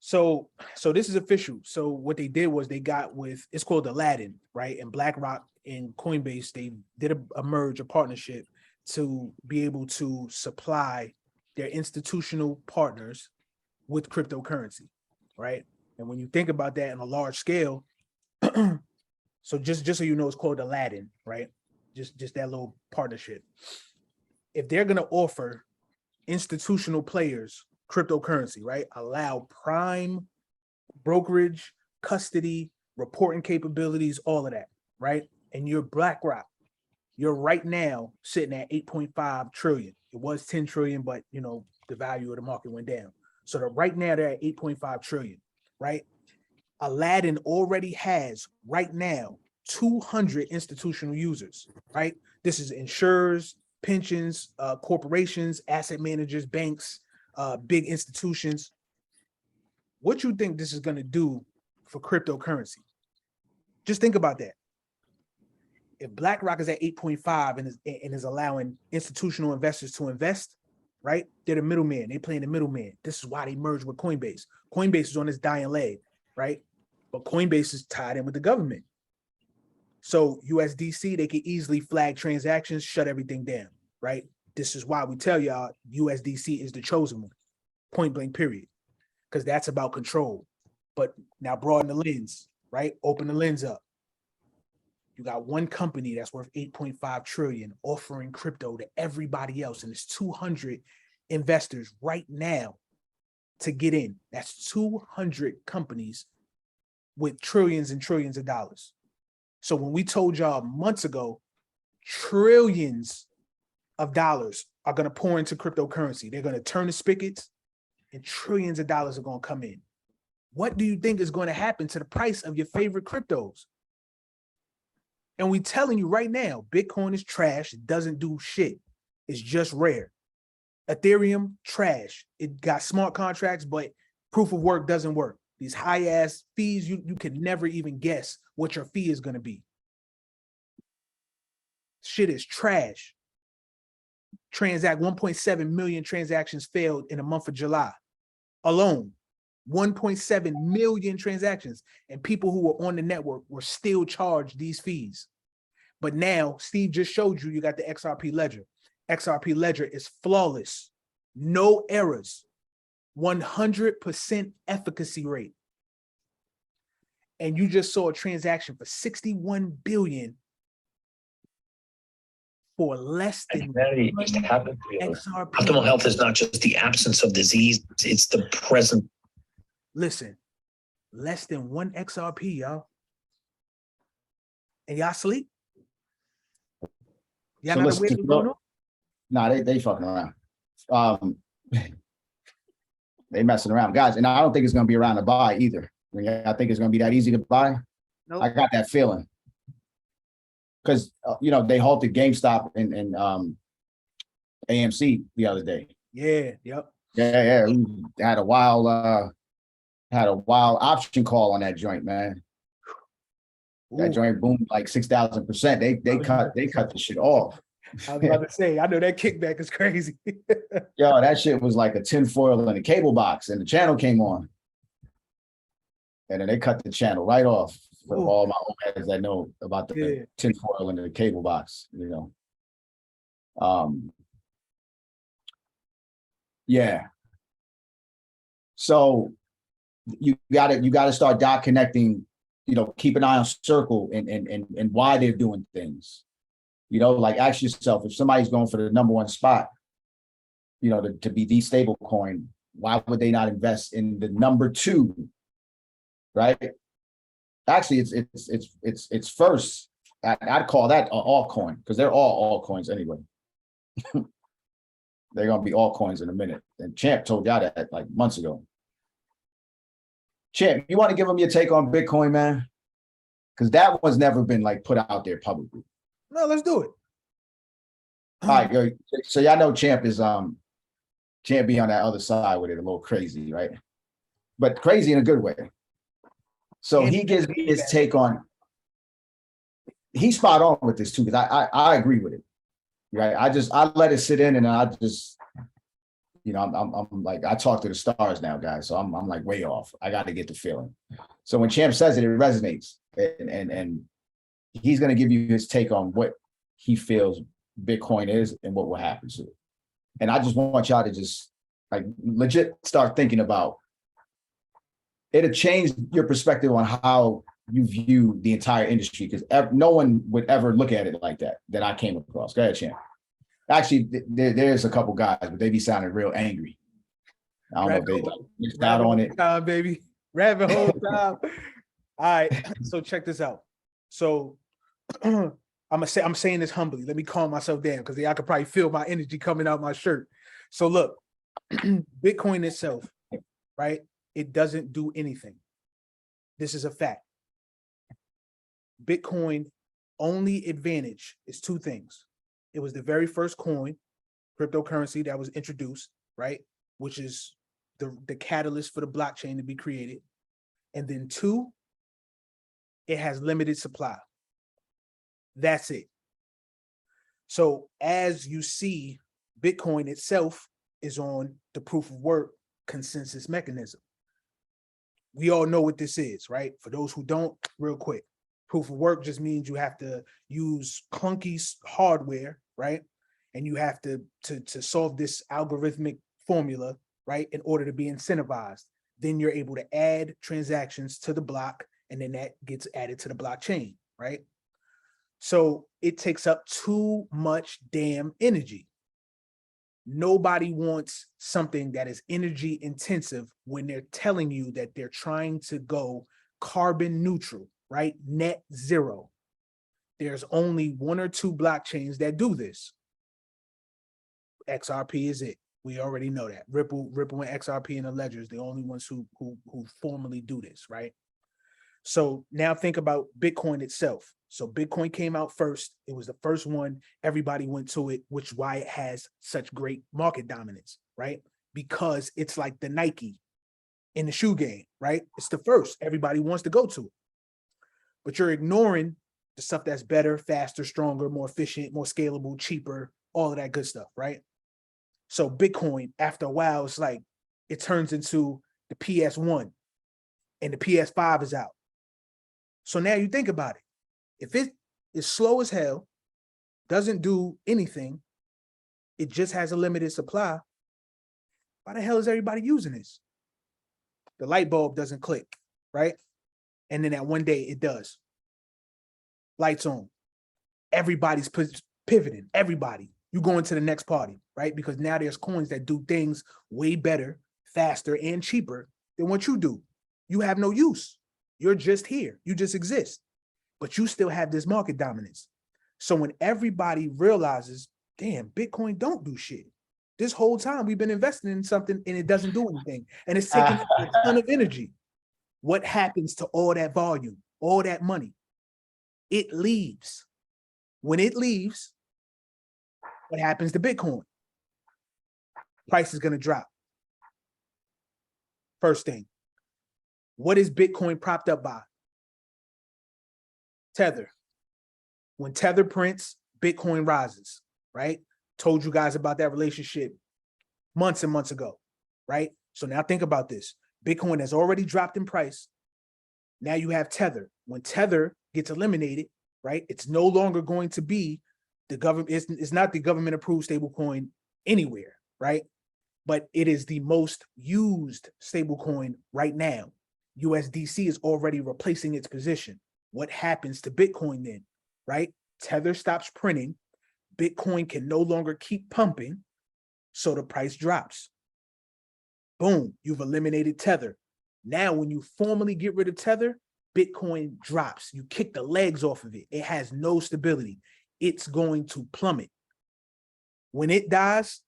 So this is official. So what they did was they got with, it's called Aladdin, right? And BlackRock and Coinbase, they did a merge, a partnership to be able to supply their institutional partners with cryptocurrency, right? And when you think about that on a large scale, so just so you know, it's called Aladdin, right? Just that little partnership. If they're gonna offer institutional players cryptocurrency, right? Allow prime brokerage, custody, reporting capabilities, all of that, right? And you're BlackRock. You're right now sitting at 8.5 trillion. It was 10 trillion, but the value of the market went down. So right now they're at 8.5 trillion, right? Aladdin already has right now 200 institutional users, right? This is insurers, pensions, corporations, asset managers, banks, big institutions. What you think this is going to do for cryptocurrency? Just think about that. If BlackRock is at 8.5 and is allowing institutional investors to invest, right? They're the middleman. They playing the middleman. This is why they merged with Coinbase. Coinbase is on this dying leg, right? But Coinbase is tied in with the government. So USDC, they can easily flag transactions, shut everything down, right? This is why we tell y'all USDC is the chosen one, point blank period, because that's about control. But now broaden the lens, right? Open the lens up. You got one company that's worth 8.5 trillion offering crypto to everybody else, and it's 200 investors right now to get in. That's 200 companies with trillions and trillions of dollars. So when we told y'all months ago, trillions of dollars are going to pour into cryptocurrency. They're going to turn the spigots and trillions of dollars are going to come in. What do you think is going to happen to the price of your favorite cryptos? And we telling you right now, Bitcoin is trash. It doesn't do shit. It's just rare. Ethereum, trash. It got smart contracts, but proof of work doesn't work. These high ass fees, you can never even guess what your fee is going to be. Shit is trash. 1.7 million transactions failed in the month of July alone. 1.7 million transactions, and people who were on the network were still charged these fees. But now Steve just showed you got the XRP ledger. XRP ledger is flawless, no errors, 100% efficacy rate. And you just saw a transaction for 61 billion for less than
humanity just happened to you.
XRP.
Optimal health is not just the absence of disease, it's the present.
Listen, less than 1 XRP, y'all. And y'all sleep? Y'all
So
not
let's
aware
just
what's going on?
Nah, they fucking around. They messing around, guys. And I don't think it's gonna be around to buy either. I think it's gonna be that easy to buy.
Nope.
I got that feeling because they halted GameStop and AMC the other day.
Yeah, yep.
Yeah. We had a wild option call on that joint, man. That
Ooh,
joint boomed like 6,000%. They cut the shit off.
I was about to say, I know that kickback is crazy.
Yo, that shit was like a tinfoil in a cable box, and the channel came on. And then they cut the channel right off for
Ooh.
all my old guys that know about the
Yeah.
tinfoil in the cable box, Yeah. So you gotta start dot connecting, keep an eye on Circle and why they're doing things. Like ask yourself, if somebody's going for the number one spot, to be the stable coin, why would they not invest in the number two? Right? Actually, it's first. I'd call that an altcoin because they're all altcoins anyway. They're gonna be altcoins in a minute. And Champ told y'all that like months ago. Champ, you want to give them your take on Bitcoin, man? Because that one's never been like put out there publicly.
No, let's do it.
All right, yo, so y'all know Champ is Champ be on that other side with it a little crazy, right? But crazy in a good way. So he gives me his take on. He's spot on with this too, because I agree with it. Right. I let it sit in, and I just, I'm like, I talk to the stars now, guys. So I'm like way off. I got to get the feeling. So when Champ says it, it resonates, and he's gonna give you his take on what he feels Bitcoin is and what will happen to it. And I just want y'all to just like legit start thinking about. It'll change your perspective on how you view the entire industry, because no one would ever look at it like that I came across. Go ahead, Champ. Actually, there's a couple guys, but they be sounding real angry. I don't know if they missed out on it.
Time, baby. Rabbit hole time. All right. So check this out. So I'm saying this humbly. Let me calm myself down because I could probably feel my energy coming out my shirt. So look, Bitcoin itself, right? It doesn't do anything. This is a fact. Bitcoin only advantage is two things. It was the very first coin, cryptocurrency that was introduced, right? Which is the catalyst for the blockchain to be created. And then two, it has limited supply. That's it. So as you see, Bitcoin itself is on the proof of work consensus mechanism. We all know what this is, right? For those who don't, real quick. Proof of work just means you have to use clunky hardware, right? And you have to solve this algorithmic formula, right, in order to be incentivized. Then you're able to add transactions to the block, and then that gets added to the blockchain, right? So it takes up too much damn energy. Nobody wants something that is energy intensive when they're telling you that they're trying to go carbon neutral, right? Net zero. There's only one or two blockchains that do this. XRP is it. We already know that. Ripple and XRP and the Ledger is the only ones who formally do this, right? So now think about Bitcoin itself. So Bitcoin came out first. It was the first one. Everybody went to it, which is why it has such great market dominance, right? Because it's like the Nike in the shoe game, right? It's the first. Everybody wants to go to it. But you're ignoring the stuff that's better, faster, stronger, more efficient, more scalable, cheaper, all of that good stuff, right? So Bitcoin, after a while, it's like it turns into the PS1 and the PS5 is out. So now you think about it. If it is slow as hell, doesn't do anything, it just has a limited supply, why the hell is everybody using this? The light bulb doesn't click, right? And then that one day it does. Lights on. Everybody's pivoting. Everybody. You go into the next party, right? Because now there's coins that do things way better, faster, and cheaper than what you do. You have no use. You're just here. You just exist. But you still have this market dominance. So when everybody realizes, damn, Bitcoin don't do shit. This whole time we've been investing in something and it doesn't do anything. And it's taking a ton of energy. What happens to all that volume, all that money? It leaves. When it leaves, what happens to Bitcoin? Price is going to drop. First thing. What is Bitcoin propped up by? Tether. When Tether prints, Bitcoin rises, right? Told you guys about that relationship months and months ago, right? So now think about this. Bitcoin has already dropped in price. Now you have Tether. When Tether gets eliminated, right, it's no longer going to be the government. It's not the government approved stablecoin anywhere, right? But it is the most used stablecoin right now. USDC is already replacing its position. What happens to Bitcoin then, right? Tether stops printing. Bitcoin can no longer keep pumping, so the price drops. Boom, you've eliminated Tether. Now, when you formally get rid of Tether, Bitcoin drops. You kick the legs off of it. It has no stability. It's going to plummet. When it dies,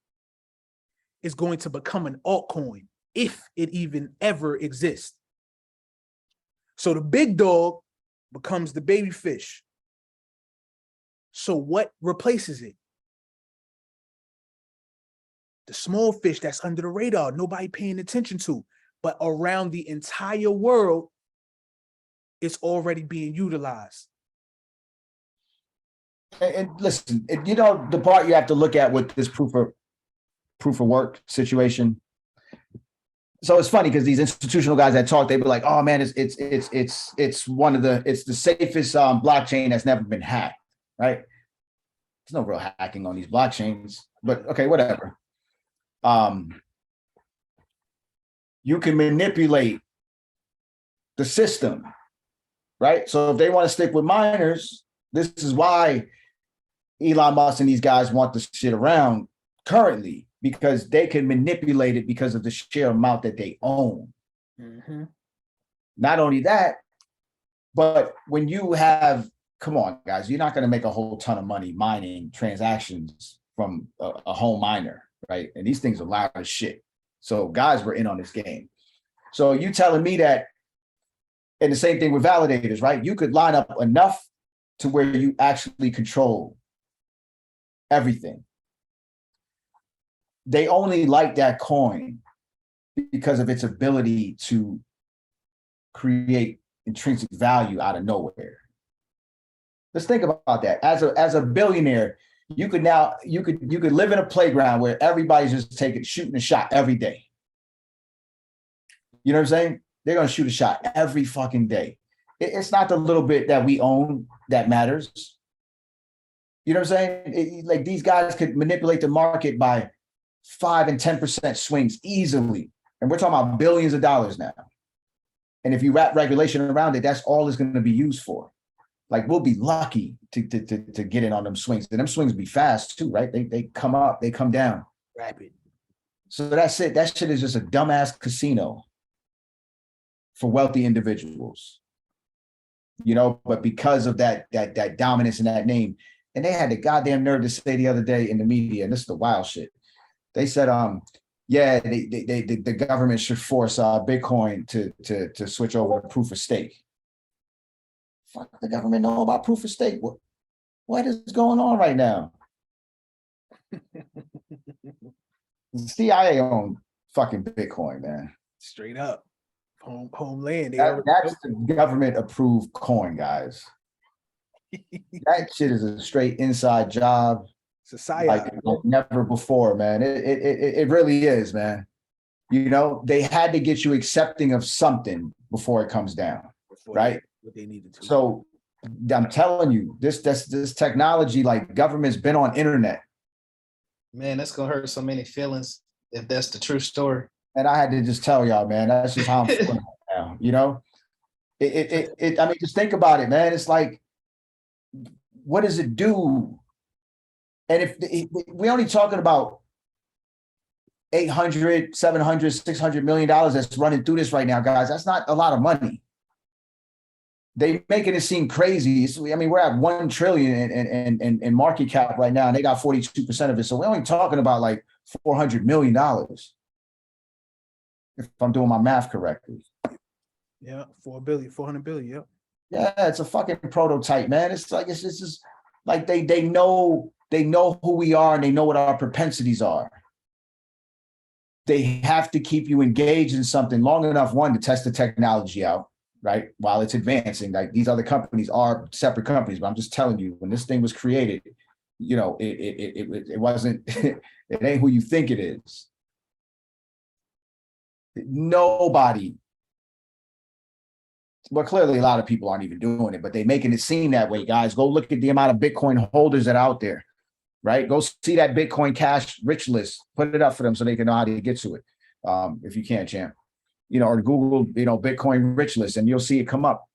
it's going to become an altcoin, if it even ever exists. So the big dog becomes the baby fish. So what replaces it? The small fish that's under the radar, nobody paying attention to, but around the entire world, it's already being utilized.
And listen, you know, the part you have to look at with this proof of work situation. So it's funny because these institutional guys that talk, they be like, "Oh man, it's the safest blockchain that's never been hacked." Right? There's no real hacking on these blockchains, but okay, whatever. You can manipulate the system, right? So if they want to stick with miners, this is why Elon Musk and these guys want this shit around currently, because they can manipulate it because of the sheer amount that they own.
Mm-hmm.
Not only that, but when you have, come on, guys, you're not going to make a whole ton of money mining transactions from a home miner, right? And these things are loud as shit. So guys were in on this game. So you telling me that, and the same thing with validators, right? You could line up enough to where you actually control everything. They only like that coin because of its ability to create intrinsic value out of nowhere. Let's think about that. As a billionaire, you could live in a playground where everybody's just shooting a shot every day. You know what I'm saying? They're going to shoot a shot every fucking day. It's not the little bit that we own that matters. You know what I'm saying? Like these guys could manipulate the market by 5 and 10% swings easily. And we're talking about billions of dollars now. And if you wrap regulation around it, that's all it's going to be used for. Like we'll be lucky to get in on them swings. And them swings be fast too, right? They come up, they come down.
Rapid.
So that's it. That shit is just a dumbass casino for wealthy individuals. You know, but because of that dominance in that name, and they had the goddamn nerve to say the other day in the media, and this is the wild shit. They said, yeah, the government should force Bitcoin to switch over to proof of stake. Fuck the government know about proof of stake. What is going on right now? The CIA owned fucking Bitcoin, man.
Straight up. Homeland.
That's the government approved coin, guys. That shit is a straight inside job.
Society.
Like never before, man. It really is, man. You know, they had to get you accepting of something before it comes down, right?
What they needed to.
So I'm telling you, this technology, like government's been on internet.
Man, that's gonna hurt so many feelings if that's the true story.
And I had to just tell y'all, man, that's just how I'm feeling right now. You know, I mean, just think about it, man. It's like, what does it do? And if we're only talking about 800, 700, 600 million dollars that's running through this right now, guys, that's not a lot of money. They making it seem crazy. I mean, we're at 1 trillion in market cap right now, and they got 42% of it. So we're only talking about like $400 million. If I'm doing my math correctly.
Yeah, 400 billion. Yep.
Yeah, it's a fucking prototype, man. It's just like they know who we are and they know what our propensities are. They have to keep you engaged in something long enough, one, to test the technology out, right? While it's advancing. Like these other companies are separate companies, but I'm just telling you, when this thing was created, you know, it wasn't, it ain't who you think it is. Nobody. Well, clearly a lot of people aren't even doing it, but they're making it seem that way, guys. Go look at the amount of Bitcoin holders that are out there, right? Go see that Bitcoin Cash rich list. Put it up for them so they can know how to get to it. If you can, champ. You know, or Google, you know, Bitcoin rich list, and you'll see it come up.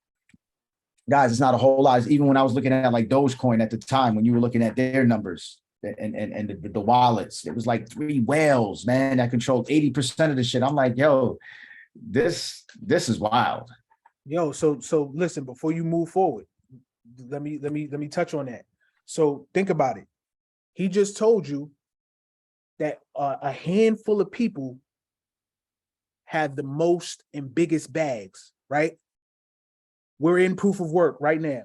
Guys, it's not a whole lot. Even when I was looking at like Dogecoin at the time, when you were looking at their numbers and the wallets, it was like 3 whales, man, that controlled 80% of the shit. I'm like, yo, this is wild.
Yo, so listen, before you move forward, let me touch on that. So think about it. He just told you that a handful of people have the most and biggest bags, right? We're in proof of work right now.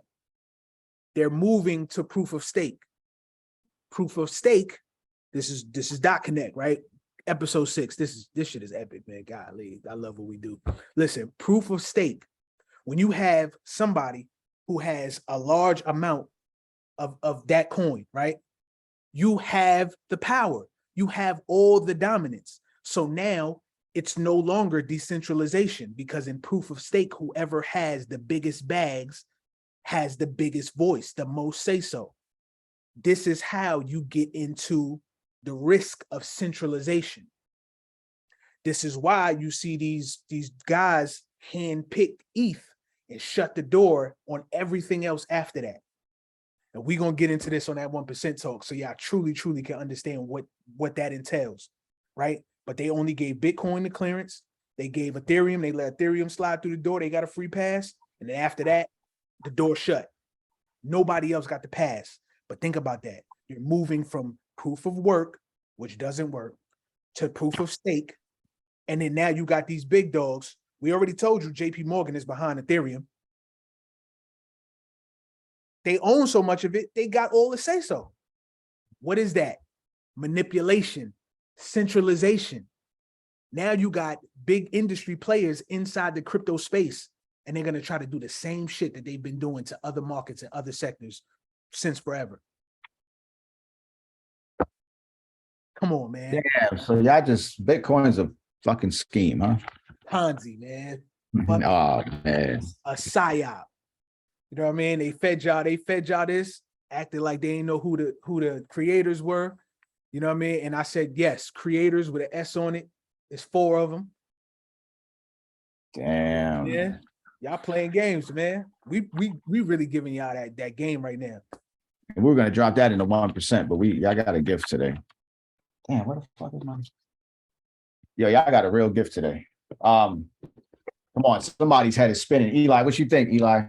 They're moving to proof of stake. Proof of stake. This is .connect, right? Episode 6. This shit is epic, man. Golly, I love what we do. Listen, proof of stake. When you have somebody who has a large amount of that coin, right? You have the power. You have all the dominance. So now it's no longer decentralization, because in proof of stake, whoever has the biggest bags has the biggest voice, the most say so. This is how you get into the risk of centralization. This is why you see these guys handpick ETH and shut the door on everything else after that. And we're going to get into this on that 1% talk, so y'all truly can understand what that entails, right? But they only gave Bitcoin the clearance. They gave Ethereum. They let Ethereum slide through the door. They got a free pass. And then after that, the door shut. Nobody else got the pass. But think about that. You're moving from proof of work, which doesn't work, to proof of stake. And then now you got these big dogs. We already told you JP Morgan is behind Ethereum. They own so much of it, they got all the say so. What is that? Manipulation, centralization. Now you got big industry players inside the crypto space, and they're going to try to do the same shit that they've been doing to other markets and other sectors since forever. Come on, man.
Yeah, so y'all just, Bitcoin's a fucking scheme, huh?
Ponzi, man.
Oh, man.
A psyop. You know what I mean? They fed y'all this, acted like they didn't know who the creators were. You know what I mean? And I said, yes, creators with an S on it. There's 4 of them.
Damn.
Yeah. Y'all playing games, man. We really giving y'all that game right now.
And we're gonna drop that into 1%, but y'all got a gift today. Damn, where the fuck is my? Yo, y'all got a real gift today. Come on, somebody's head is spinning. Eli, what you think, Eli?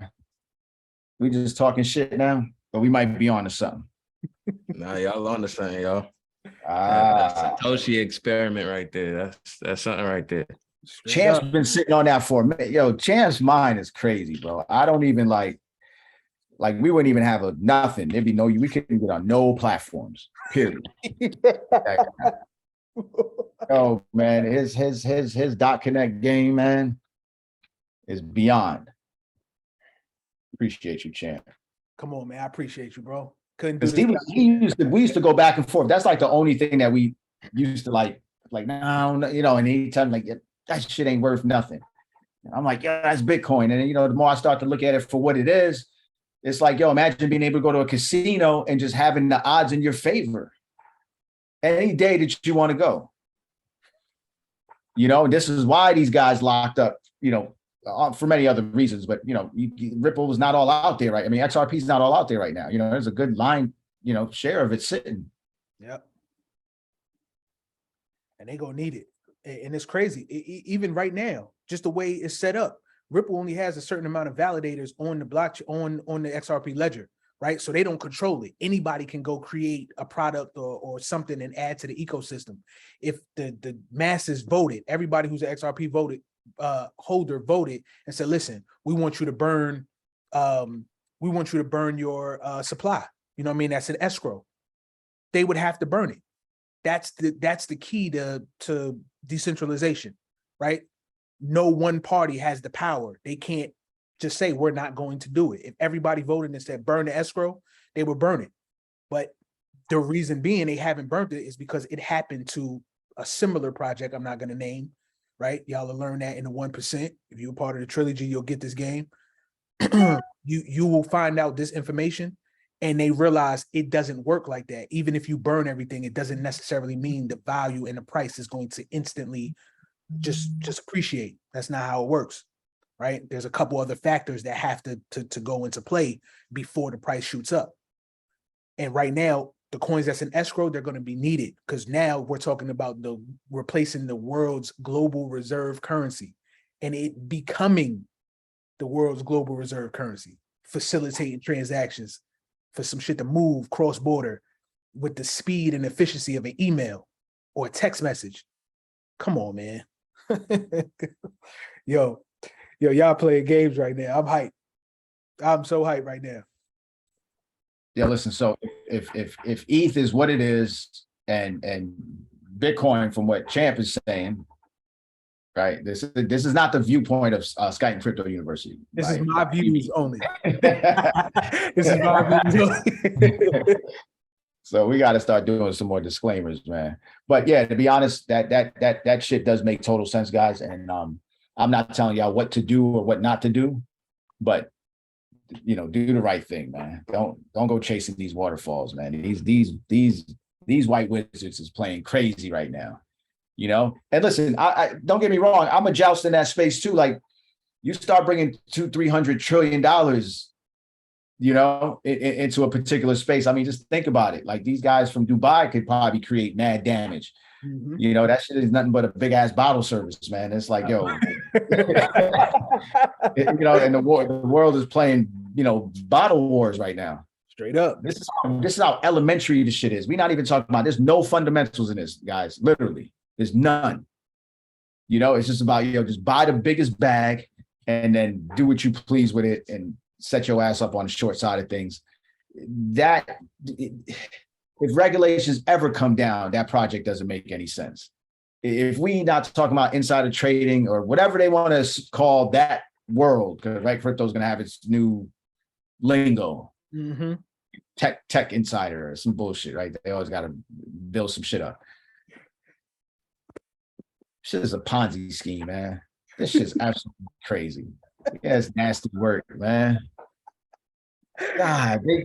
We just talking shit now, but we might be on to something.
Nah, y'all understand, y'all.
Ah,
That's a Satoshi experiment right there. That's something right there.
Champ's been sitting on that for a minute. Yo, Champ's mind is crazy, bro. I don't even like we wouldn't even have a nothing. There'd be we couldn't get on no platforms. Period. Oh man, his .connect game, man, is beyond. Appreciate you, Champ.
Come on, man. I appreciate you, bro. Couldn't do
Because
this.
we used to go back and forth. That's like the only thing that we used to like no, you know, and anytime like that shit ain't worth nothing. And I'm like, yeah, that's Bitcoin. And you know, the more I start to look at it for what it is, it's like, yo, imagine being able to go to a casino and just having the odds in your favor any day that you want to go. You know, this is why these guys locked up, you know, for many other reasons, but you know, Ripple was not all out there, right? I mean, XRP is not all out there right now. You know, there's a good line, you know, share of it sitting.
Yep. And they gonna need it. And it's crazy. Even right now, just the way it's set up, Ripple only has a certain amount of validators on the blockchain, on the XRP ledger, right? So they don't control it. Anybody can go create a product or something and add to the ecosystem. If the masses voted, everybody who's an XRP holder voted and said, listen, we want you to burn your supply. You know what I mean? That's an escrow. They would have to burn it. That's the key to decentralization, right? No one party has the power. They can't just say we're not going to do it. If everybody voted and said burn the escrow, they would burn it. But the reason being they haven't burned it is because it happened to a similar project I'm not going to name, right? Y'all will learn that in the 1%. If you're part of the trilogy, you'll get this game. You will find out this information, and they realize it doesn't work like that. Even if you burn everything, it doesn't necessarily mean the value and the price is going to instantly just appreciate. That's not how it works, right? There's a couple other factors that have to go into play before the price shoots up. And right now, the coins that's in escrow, they're going to be needed because now we're talking about replacing the world's global reserve currency and it becoming the world's global reserve currency, facilitating transactions for some shit to move cross-border with the speed and efficiency of an email or a text message. Come on, man. Yo, y'all playing games right now. I'm hyped. I'm so hyped right now.
Yeah, listen, so if ETH is what it is and Bitcoin from what Champ is saying, right? This is not the viewpoint of Skype and Crypto University.
This
right?
is my views only. This is my views only.
So we got to start doing some more disclaimers, man. But yeah, to be honest, that shit does make total sense, guys. And I'm not telling y'all what to do or what not to do, but you know, do the right thing, man. Don't go chasing these waterfalls, man. These white wizards is playing crazy right now, you know. And listen, I don't get me wrong, I'm a joust in that space too. Like, you start bringing $200-300 trillion, you know, into a particular space. I mean, just think about it. Like, these guys from Dubai could probably create mad damage.
Mm-hmm.
You know, that shit is nothing but a big ass bottle service, man. It's like, yo, you know, and the world is playing, you know, bottle wars right now.
Straight up.
This is how elementary this shit is. We're not even talking about, there's no fundamentals in this, guys. Literally, there's none. You know, it's just about, you know, just buy the biggest bag and then do what you please with it and set your ass up on the short side of things. If regulations ever come down, that project doesn't make any sense. If we not talking about insider trading or whatever they want to call that world, because right, crypto is going to have its new lingo,
Mm-hmm.
tech insider or some bullshit, right? They always got to build some shit up. Shit is a Ponzi scheme, man. This shit's absolutely crazy. Yeah, it's nasty work, man. God, they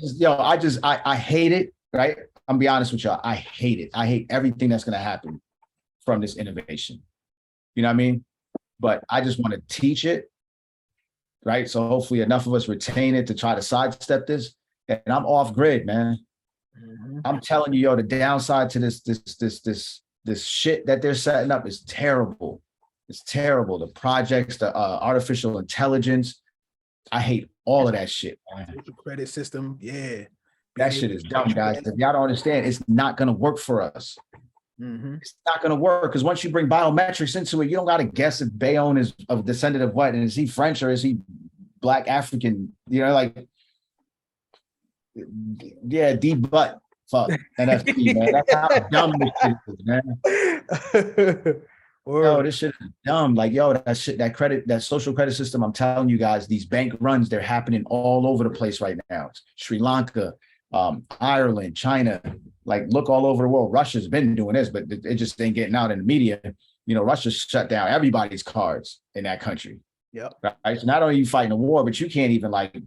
just, I hate it, right? I'm gonna be honest with y'all. I hate it. I hate everything that's gonna happen from this innovation. You know what I mean? But I just want to teach it, right? So hopefully enough of us retain it to try to sidestep this. And I'm off grid, man. I'm telling you, yo, the downside to this shit that they're setting up is terrible. It's terrible. The projects, the artificial intelligence. I hate all of that shit, man.
Social credit system, yeah.
That shit is dumb, guys. If y'all don't understand, it's not gonna work for us. It's not gonna work because once you bring biometrics into it, you don't gotta guess if Bayonne is a descendant of what, and is he French or is he Black African? You know, like, yeah, D butt. Fuck NFT, man. That's how dumb this shit is, man. Yo, this shit is dumb. Like, yo, that shit, that social credit system, I'm telling you guys, these bank runs, they're happening all over the place right now. Sri Lanka, Ireland, China, like look all over the world. Russia's been doing this, but it just ain't getting out in the media. You know, Russia shut down everybody's cards in that country.
Yep.
Right. So not only are you fighting a war, but you can't even like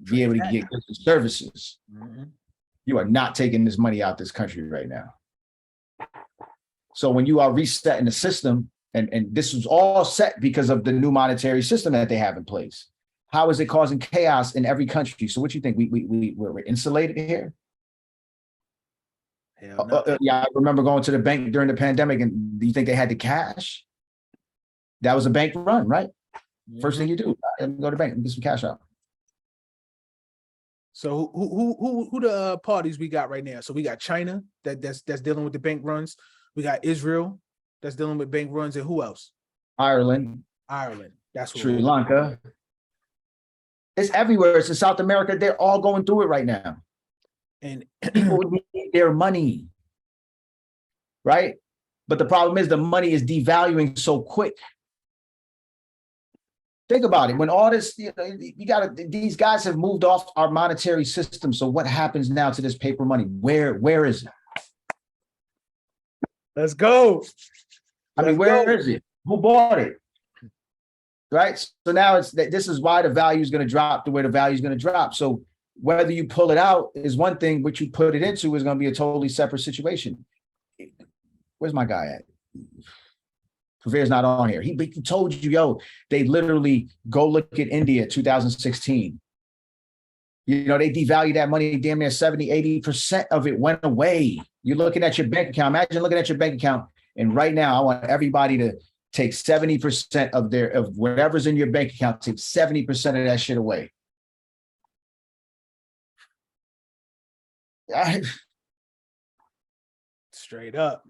be able to get goods and services. You are not taking this money out this country right now. So when you are resetting the system, and this was all set because of the new monetary system that they have in place, how is it causing chaos in every country? So what you think? We're insulated here?
Hell no.
Yeah, I remember going to the bank during the pandemic, and do you think they had the cash? That was a bank run, right? First thing you do, go to the bank and get some cash out.
So who the parties we got right now? So we got China that's dealing with the bank runs. We got Israel that's dealing with bank runs, and who else?
Ireland.
That's what
Sri Lanka. It's everywhere. It's in South America. They're all going through it right now.
And
people need their money, right? But the problem is the money is devaluing so quick. Think about it. When all this, these guys have moved off our monetary system. So what happens now to this paper money? Where is it?
Let's go.
I mean, where is it? Who bought it? Right. So now this is why the value is going to drop the way the value is going to drop. So whether you pull it out is one thing, what you put it into is going to be a totally separate situation. Where's my guy at? Prevair's not on here. He told you, yo, they literally go look at India 2016. You know, they devalued that money damn near 70, 80% of it went away. You're looking at your bank account. Imagine looking at your bank account. And right now, I want everybody to take 70% of whatever's in your bank account, take 70% of that shit away.
Straight up.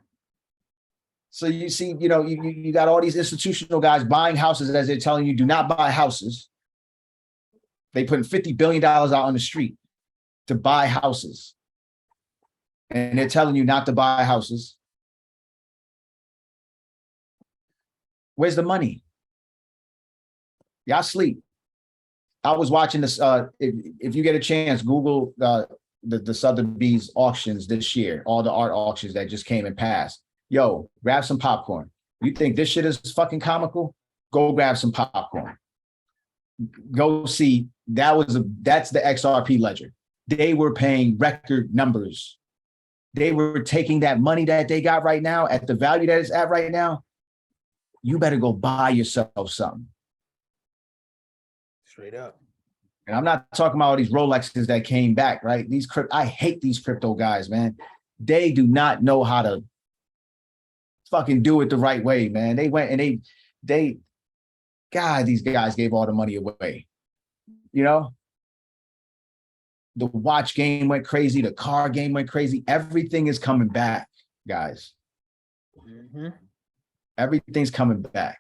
So you see, you got all these institutional guys buying houses as they're telling you do not buy houses. They putting $50 billion out on the street to buy houses. And they're telling you not to buy houses. Where's the money? Y'all sleep. I was watching this. If you get a chance, Google the Sotheby's auctions this year, all the art auctions that just came and passed. Yo, grab some popcorn. You think this shit is fucking comical? Go grab some popcorn. Go see. That's the XRP ledger. They were paying record numbers. They were taking that money that they got right now at the value that it's at right now. You better go buy yourself something.
Straight up.
And I'm not talking about all these Rolexes that came back, right? I hate these crypto guys, man. They do not know how to fucking do it the right way, man. They went and these guys gave all the money away. You know? The watch game went crazy. The car game went crazy. Everything is coming back, guys. Everything's coming back.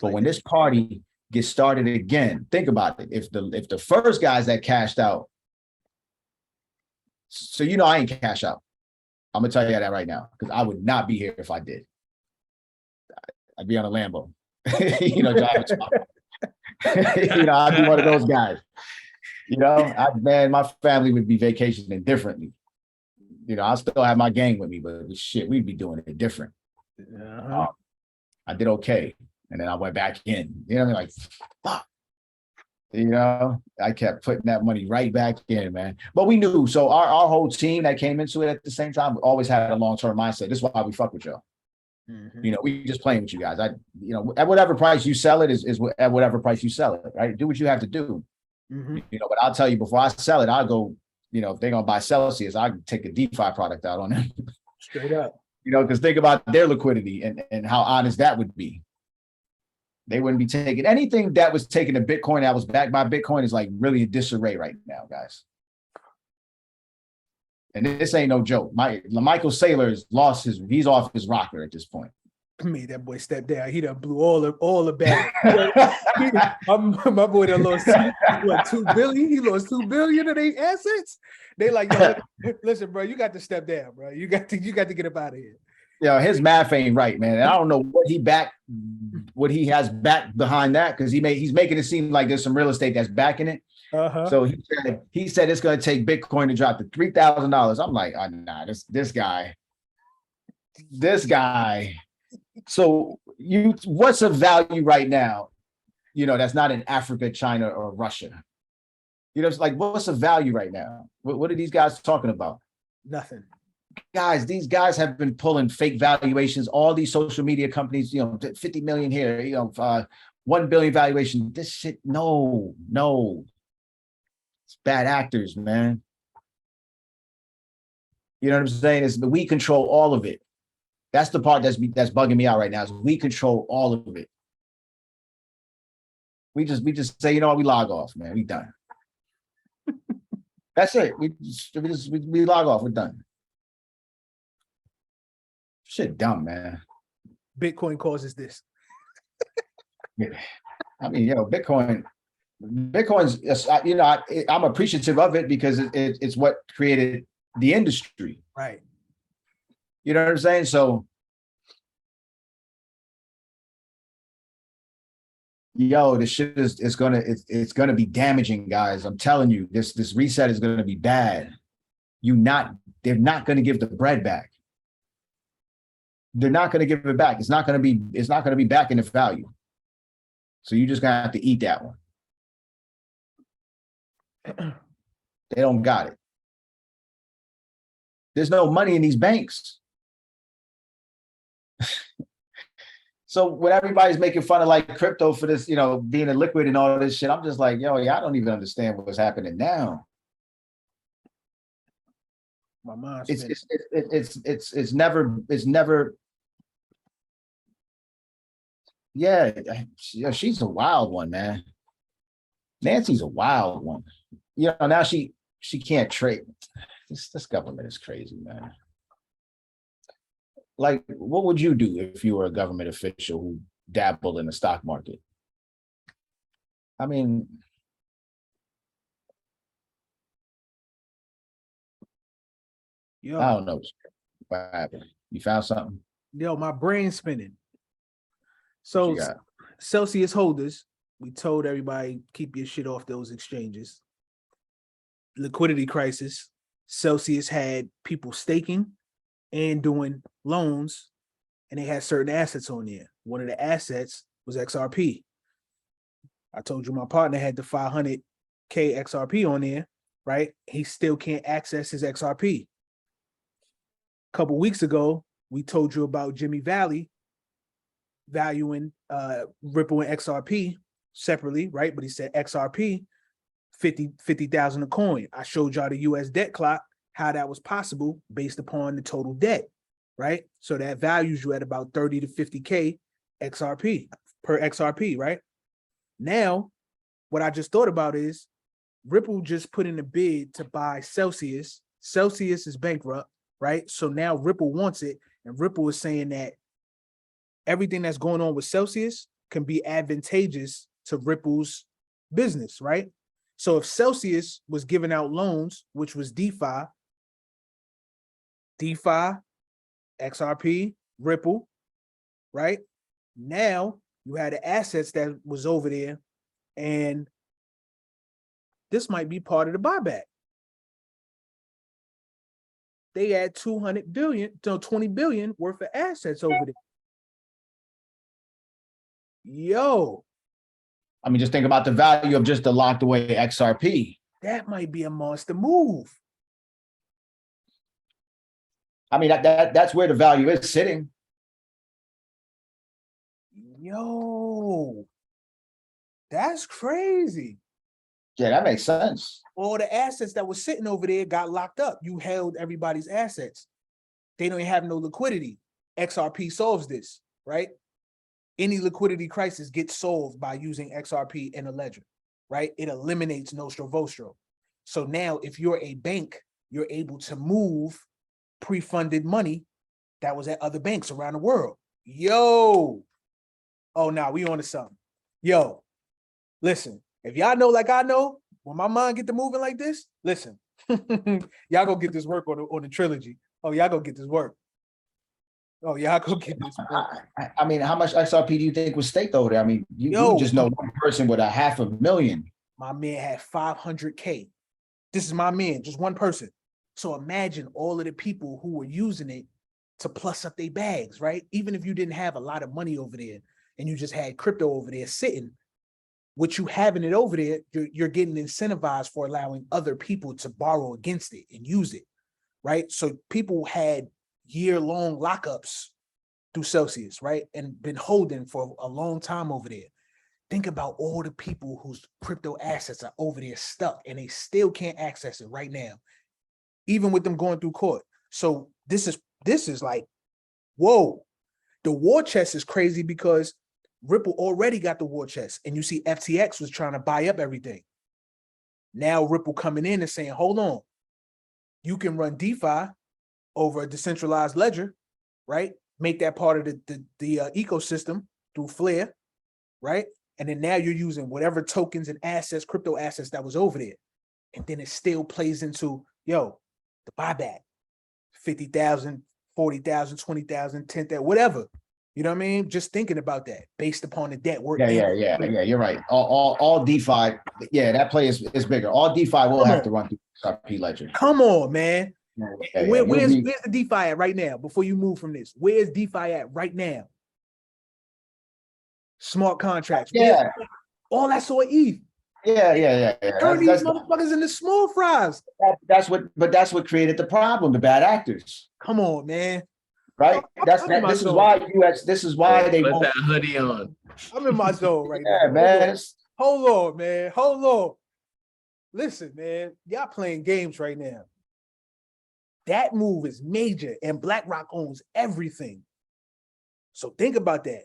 But when this party gets started again, think about it. If the first guys that cashed out, so I ain't cash out. I'm gonna tell you that right now, because I would not be here if I did. I'd be on a Lambo, driving to I'd be one of those guys. My family would be vacationing differently. I still have my gang with me, but shit, we'd be doing it different. I did okay, and then I went back in. You know what I mean? Like, fuck. I kept putting that money right back in, man. But we knew. So our whole team that came into it at the same time always had a long-term mindset. This is why we fuck with y'all. We just playing with you guys. At whatever price you sell it is at whatever price you sell it, right? Do what you have to do. But I'll tell you, before I sell it, I'll go, if they're gonna buy Celsius, I can take a DeFi product out on them.
Straight up.
Because think about their liquidity and how honest that would be. They wouldn't be taking anything that was taken to Bitcoin that was backed by Bitcoin is like really a disarray right now, guys. And this ain't no joke. Michael Saylor's he's off his rocker at this point.
Made that boy step down. He done blew all the bag. My boy done lost $2 billion. He lost $2 billion of their assets. They like, yo, listen, bro, you got to step down, bro. You got to get up out of here.
Yeah, his math ain't right, man. And I don't know what he has back behind that, because he's making it seem like there's some real estate that's backing it.
Uh-huh.
So he said it's going to take Bitcoin to drop to $3,000. I'm like, nah, this guy. So what's of value right now? That's not in Africa, China, or Russia. It's like, what's the value right now? What are these guys talking about?
Nothing.
Guys, these guys have been pulling fake valuations. All these social media companies, 50 million here, 1 billion valuation. This shit, no. It's bad actors, man. You know what I'm saying? We control all of it. That's the part that's bugging me out right now. Is we control all of it. We just say, we log off, man. We done. That's it. We log off. We're done. Shit, dumb, man.
Bitcoin causes this.
I mean, Bitcoin's, I'm appreciative of it because it's what created the industry.
Right.
You know what I'm saying? So, this shit is gonna be damaging, guys. I'm telling you, this reset is gonna be bad. They're not gonna give the bread back. They're not gonna give it back. It's not gonna be back in its value. So you're just gonna have to eat that one. They don't got it. There's no money in these banks. So when everybody's making fun of like crypto for this, being illiquid and all this shit, I'm just like, I don't even understand what's happening now.
My mind's
it's never. Yeah, she's a wild one, man. Nancy's a wild one. Now she can't trade. This government is crazy, man. Like, what would you do if you were a government official who dabbled in the stock market? I mean, I don't know what happened. You found something?
My brain's spinning. So Celsius holders, we told everybody, keep your shit off those exchanges. Liquidity crisis. Celsius had people staking and doing loans, and they had certain assets on there. One of the assets was XRP. I told you my partner had the 500K XRP on there, right? He still can't access his XRP. A couple weeks ago, we told you about Jimmy Valley valuing Ripple and XRP separately, right? But he said XRP 50,000 a coin. I showed y'all the US debt clock, how that was possible based upon the total debt, right? So that values you at about 30 to 50K XRP per XRP, right? Now, what I just thought about is Ripple just put in a bid to buy Celsius. Celsius is bankrupt, right? So now Ripple wants it, and Ripple is saying that everything that's going on with Celsius can be advantageous to Ripple's business, right? So if Celsius was giving out loans, which was DeFi, XRP, Ripple, right? Now you had the assets that was over there, and this might be part of the buyback. They had 200 billion to 20 billion worth of assets over there.
I mean, just think about the value of just the locked away XRP.
That might be a monster move.
I mean, that's where the value is sitting.
That's crazy.
Yeah, that makes sense.
All the assets that were sitting over there got locked up. You held everybody's assets. They don't have no liquidity. XRP solves this, right? Any liquidity crisis gets solved by using XRP in a ledger, right? It eliminates nostro vostro. So now if you're a bank, you're able to move pre-funded money that was at other banks around the world. Yo. Oh, now we on to something. Yo, listen, if y'all know like I know, when my mind get to moving like this, listen, y'all go get this work on the trilogy. Oh, y'all go get this work. Oh, y'all go get this work.
I mean, how much XRP do you think was staked over there? I mean, you
Yo.
just know one person with a 500,000.
My man had 500K. This is my man, just one person. So imagine all of the people who were using it to plus up their bags, right? Even if you didn't have a lot of money over there and you just had crypto over there sitting, with you having it over there, you're getting incentivized for allowing other people to borrow against it and use it, right? So people had year-long lockups through Celsius, right? And been holding for a long time over there. Think about all the people whose crypto assets are over there stuck and they still can't access it right now, even with them going through court. So this is like, whoa. The war chest is crazy because Ripple already got the war chest, and you see FTX was trying to buy up everything. Now Ripple coming in and saying, hold on, you can run DeFi over a decentralized ledger, right? Make that part of the ecosystem through Flare, right? And then now you're using whatever tokens and assets, crypto assets that was over there. And then it still plays into, yo, the buyback, 50,000, 40,000, 20,000, 10,000, whatever. You know what I mean? Just thinking about that based upon the debt.
Yeah. You're right. All DeFi. Yeah, that play is bigger. All DeFi will have to run through XRP ledger.
Come on, man. Where's
You'll be-
the DeFi at right now? Before you move from this, where's DeFi at right now? Smart contracts.
Yeah.
All I saw ETH.
Yeah.
Turn these motherfuckers into small fries.
That's what created the problem. The bad actors,
Come on, man.
right? This is why This is why they
Put
won't.
that hoodie on.
I'm in my zone right
Yeah,
now.
man.
Hold on, man. Hold on. Listen, man. Y'all playing games right now. That move is major, and BlackRock owns everything. So think about that.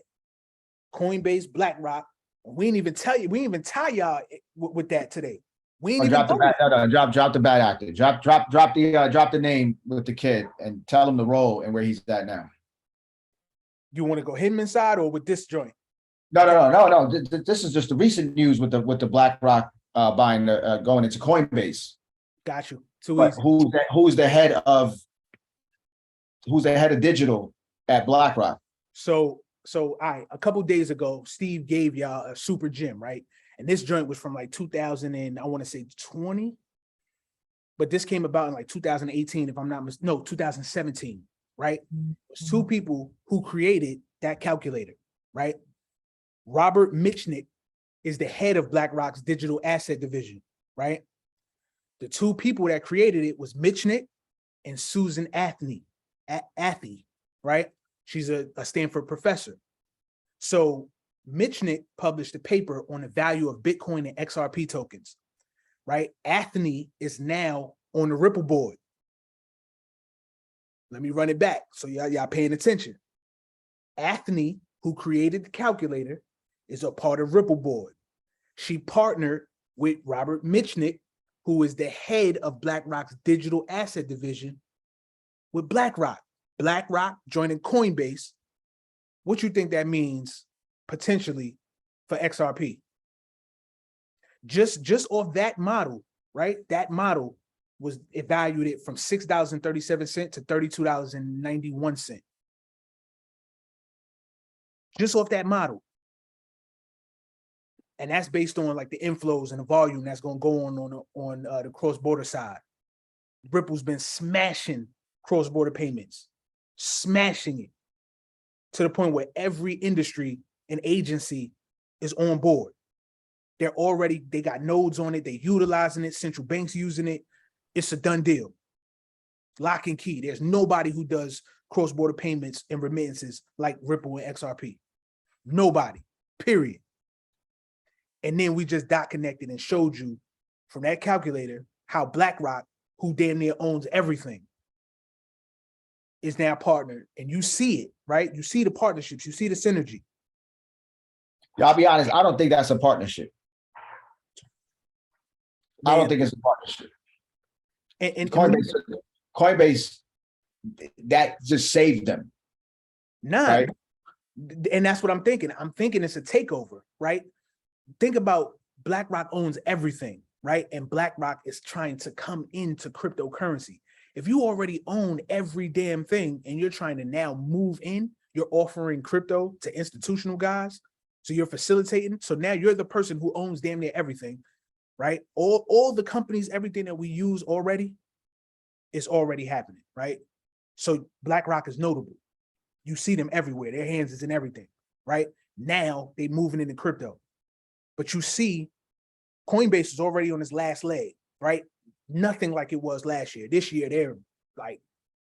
Coinbase, BlackRock. We didn't even tell you. We didn't even tie y'all with that today. We ain't even
Drop the bad actor. Drop the name with the kid and tell him the role and where he's at now.
You want to go hit him inside or with this joint?
No. This is just the recent news with the BlackRock buying going into Coinbase.
Got you. Too
But
easy.
who's the head of digital at BlackRock?
So all right, a couple days ago, Steve gave y'all a super gem, right? And this joint was from like 2000 and I want to say 20, but this came about in like 2018, if I'm not mistaken. No, 2017, right? There's two people who created that calculator, right? Robert Mitchnick is the head of BlackRock's digital asset division, right? The two people that created it was Mitchnick and Susan Athey, right? She's a Stanford professor. So Mitchnick published a paper on the value of Bitcoin and XRP tokens, right? Athey is now on the Ripple board. Let me run it back so y'all paying attention. Athey, who created the calculator, is a part of Ripple board. She partnered with Robert Mitchnick, who is the head of BlackRock's digital asset division, with BlackRock. BlackRock joining Coinbase. What you think that means potentially for XRP? Just off that model, right? That model was evaluated from $6.37 to $32.91. Just off that model. And that's based on like the inflows and the volume that's going to go on the cross-border side. Ripple's been smashing cross-border payments, smashing it to the point where every industry and agency is on board. They got nodes on it. They're utilizing it. Central banks using it. It's a done deal. Lock and key. There's nobody who does cross-border payments and remittances like Ripple and XRP. Nobody, period. And then we just dot connected and showed you from that calculator how BlackRock, who damn near owns everything, is now partnered. And you see it, right? You see the partnerships, you see the synergy.
Yeah, I'll be honest, I don't think that's a partnership. I don't think it's a partnership.
And
Coinbase, that just saved them.
nah,
Right.
And that's what I'm thinking. I'm thinking it's a takeover, right? Think about BlackRock owns everything, right? And BlackRock is trying to come into cryptocurrency. If you already own every damn thing and you're trying to now move in, you're offering crypto to institutional guys. So you're facilitating. So now you're the person who owns damn near everything, right? All the companies, everything that we use already is already happening, right? So BlackRock is notable. You see them everywhere. Their hands is in everything, right? Now they moving into crypto. But you see Coinbase is already on its last leg, right? Nothing like it was last year. This year,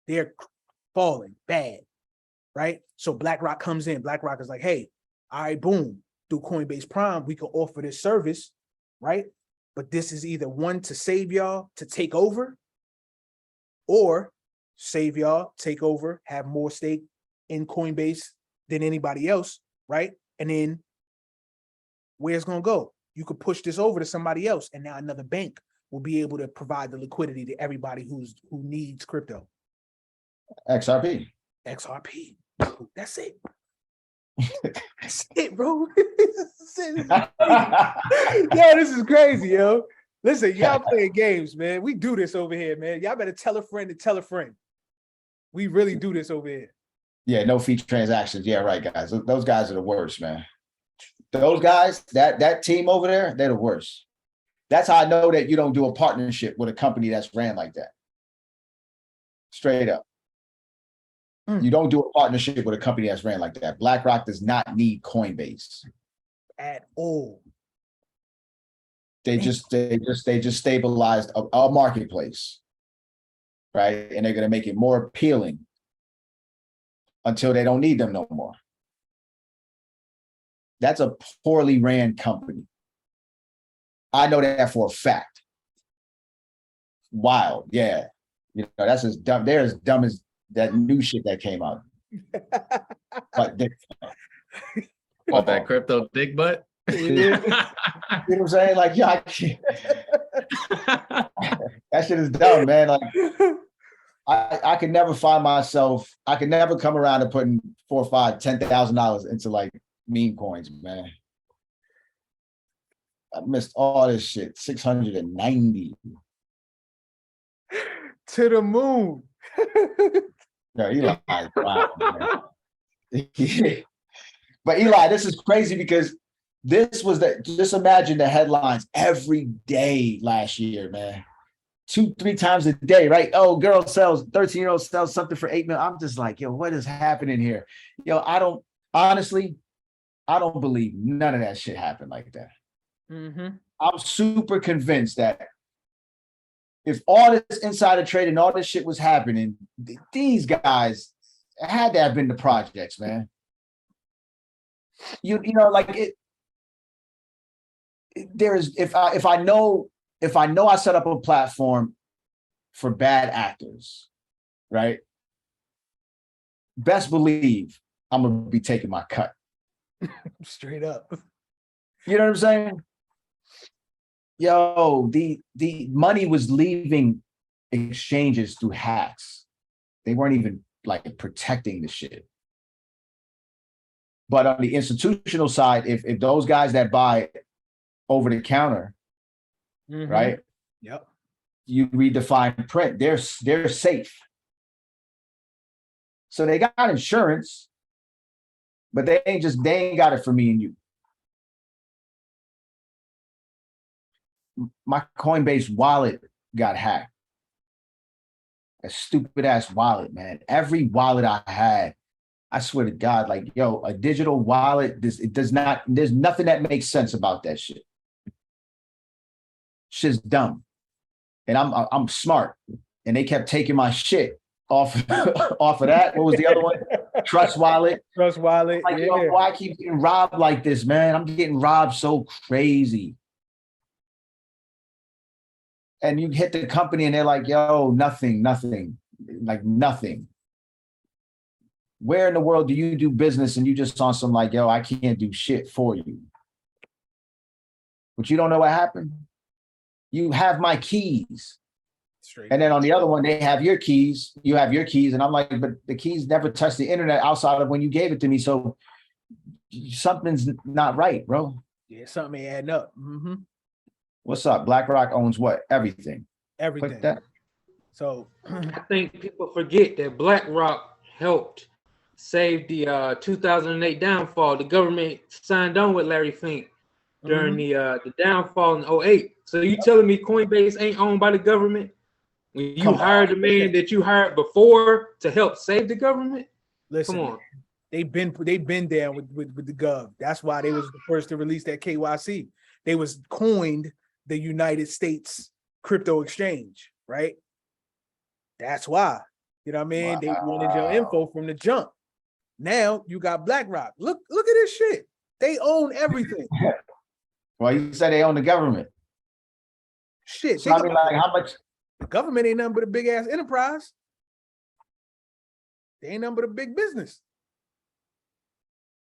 they're falling bad, right? So BlackRock comes in. BlackRock is like, hey, all right, boom. Through Coinbase Prime, we can offer this service, right? But this is either one to save y'all to take over, or save y'all, take over, have more stake in Coinbase than anybody else, right? And then where it's gonna go? You could push this over to somebody else, and now another bank will be able to provide the liquidity to everybody who needs crypto.
XRP.
XRP. That's it. That's it, bro. This is crazy. Yo, this is crazy, yo. Listen, y'all playing games, man. We do this over here, man. Y'all better tell a friend to tell a friend. We really do this over here.
Yeah, no fee transactions. Yeah, right, guys. Those guys are the worst, man. Those guys, that team over there, they're the worst. That's how I know that you don't do a partnership with a company that's ran like that. Straight up. You don't do a partnership with a company that's ran like that. BlackRock does not need Coinbase
at all.
They just stabilized a marketplace, right? And they're going to make it more appealing until they don't need them no more. That's a poorly ran company. I know that for a fact. Wild, yeah. You know, that's as dumb. They're as dumb as that new shit that came out. But
What, that crypto dick butt?
You know what I'm saying? Like, yeah, I can't. That shit is dumb, man. Like, I could never find myself. I could never come around to putting $4, $5, $10,000 into like meme coins, man. I missed all this shit. 690
to the moon.
No, Eli, wow, man. But Eli, this is crazy because this was just imagine the headlines every day last year, man. 2-3 times a day, right? Oh, girl sells, 13-year-old sells something for $8 million. I'm just like, yo, what is happening here? Yo, I don't believe none of that shit happened like that.
Mm-hmm.
I'm super convinced that if all this insider trading and all this shit was happening, these guys had to have been the projects, man. You know, like it. There's if I know I set up a platform for bad actors, right? Best believe I'm gonna be taking my cut.
Straight up.
You know what I'm saying? Yo, the money was leaving exchanges through hacks. They weren't even like protecting the shit. But on the institutional side, if those guys that buy over the counter,
Mm-hmm.
right?
Yep.
You redefine print, they're safe. So they got insurance, but they ain't got it for me and you. My Coinbase wallet got hacked. A stupid ass wallet, man. Every wallet I had, I swear to God, like, yo, a digital wallet, there's nothing that makes sense about that shit. Shit's dumb. And I'm smart. And they kept taking my shit off of that. What was the other one? Trust wallet.
Trust wallet.
Like,
yeah.
yo, why I keep getting robbed like this, man? I'm getting robbed so crazy. and you hit the company and they're like, yo, nothing, like nothing. Where in the world do you do business and you just on some like, yo, I can't do shit for you? But you don't know what happened? You have my keys.
Straight.
And then on the other one, they have your keys. You have your keys. And I'm like, but the keys never touched the internet outside of when you gave it to me. So something's not right, bro.
Yeah, something ain't adding up. Mm-hmm.
What's up? BlackRock owns what? Everything.
Everything.
Click that.
So
I think people forget that BlackRock helped save the 2008 downfall. The government signed on with Larry Fink during the downfall in '08. So you telling me Coinbase ain't owned by the government? When you hired the man that you hired before to help save the government?
listen,
Come on.
they've been down with the gov. That's why they was the first to release that KYC. They was coined the United States Crypto Exchange, right? That's why. You know what I mean? They wanted your info from the jump. Now you got BlackRock. Look at this shit. They own everything.
Well, you said they own the government.
Shit.
So I mean, like, how much?
The government ain't nothing but a big ass enterprise. They ain't nothing but a big business.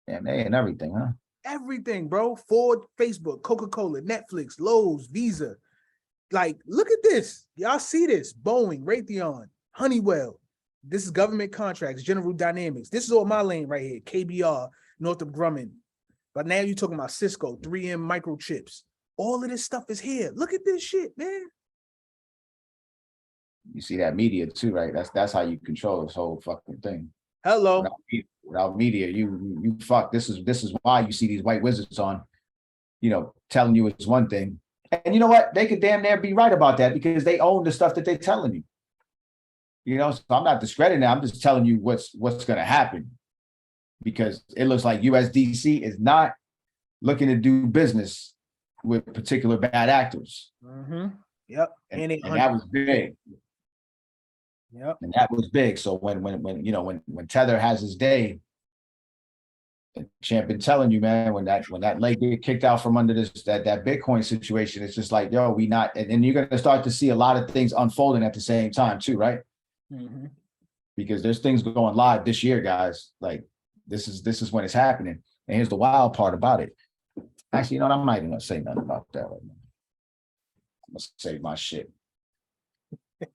Damn, they ain't everything, huh?
Everything, bro. Ford, Facebook, Coca-Cola, Netflix, Lowe's, Visa. Like, look at this. Y'all see this? Boeing, Raytheon, Honeywell. This is government contracts, General Dynamics. This is all my lane right here. KBR, Northrop Grumman. But now you're talking about Cisco, 3M microchips. All of this stuff is here. Look at this shit, man.
You see that media too, right? That's how you control this whole fucking thing.
Hello.
Without media, you fuck. This is why you see these white wizards on, telling you it's one thing. And you know what? They could damn near be right about that because they own the stuff that they're telling you. So I'm not discrediting it. I'm just telling you what's going to happen because it looks like USDC is not looking to do business with particular bad actors.
Mm-hmm. Yep.
And that was big.
Yep.
And that was big. So when Tether has his day, Champ been telling you, man, when that leg get kicked out from under that Bitcoin situation, it's just like, yo, we not, and you're gonna start to see a lot of things unfolding at the same time too, right?
Mm-hmm.
Because there's things going live this year, guys. Like this is when it's happening. And here's the wild part about it. Actually, I'm not even gonna say nothing about that right now. I'm gonna save my shit.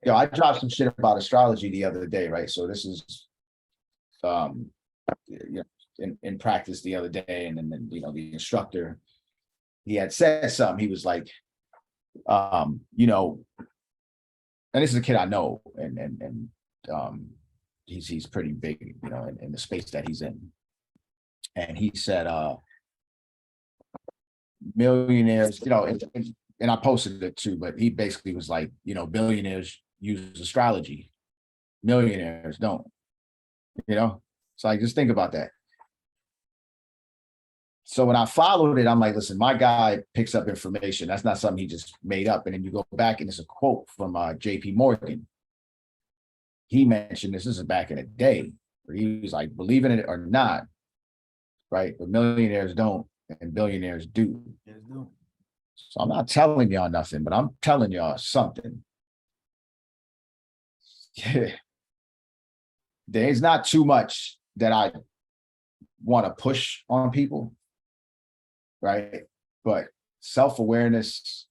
Yo, I dropped some shit about astrology the other day, right? So this is in practice the other day, and then the instructor, he had said something. He was like, and this is a kid I know, and he's pretty big, in the space that he's in. And he said, millionaires, and I posted it too, but he basically was like, billionaires use astrology, millionaires don't. So like, just think about that. So when I followed it, I'm like, listen, my guy picks up information. That's not something he just made up. And then you go back and it's a quote from JP Morgan. He mentioned this is back in the day where he was like, believe in it or not, right? But millionaires don't and billionaires do.
Yes, do.
So I'm not telling y'all nothing, but I'm telling y'all something. Yeah. There's not too much that I want to push on people, right? But self-awareness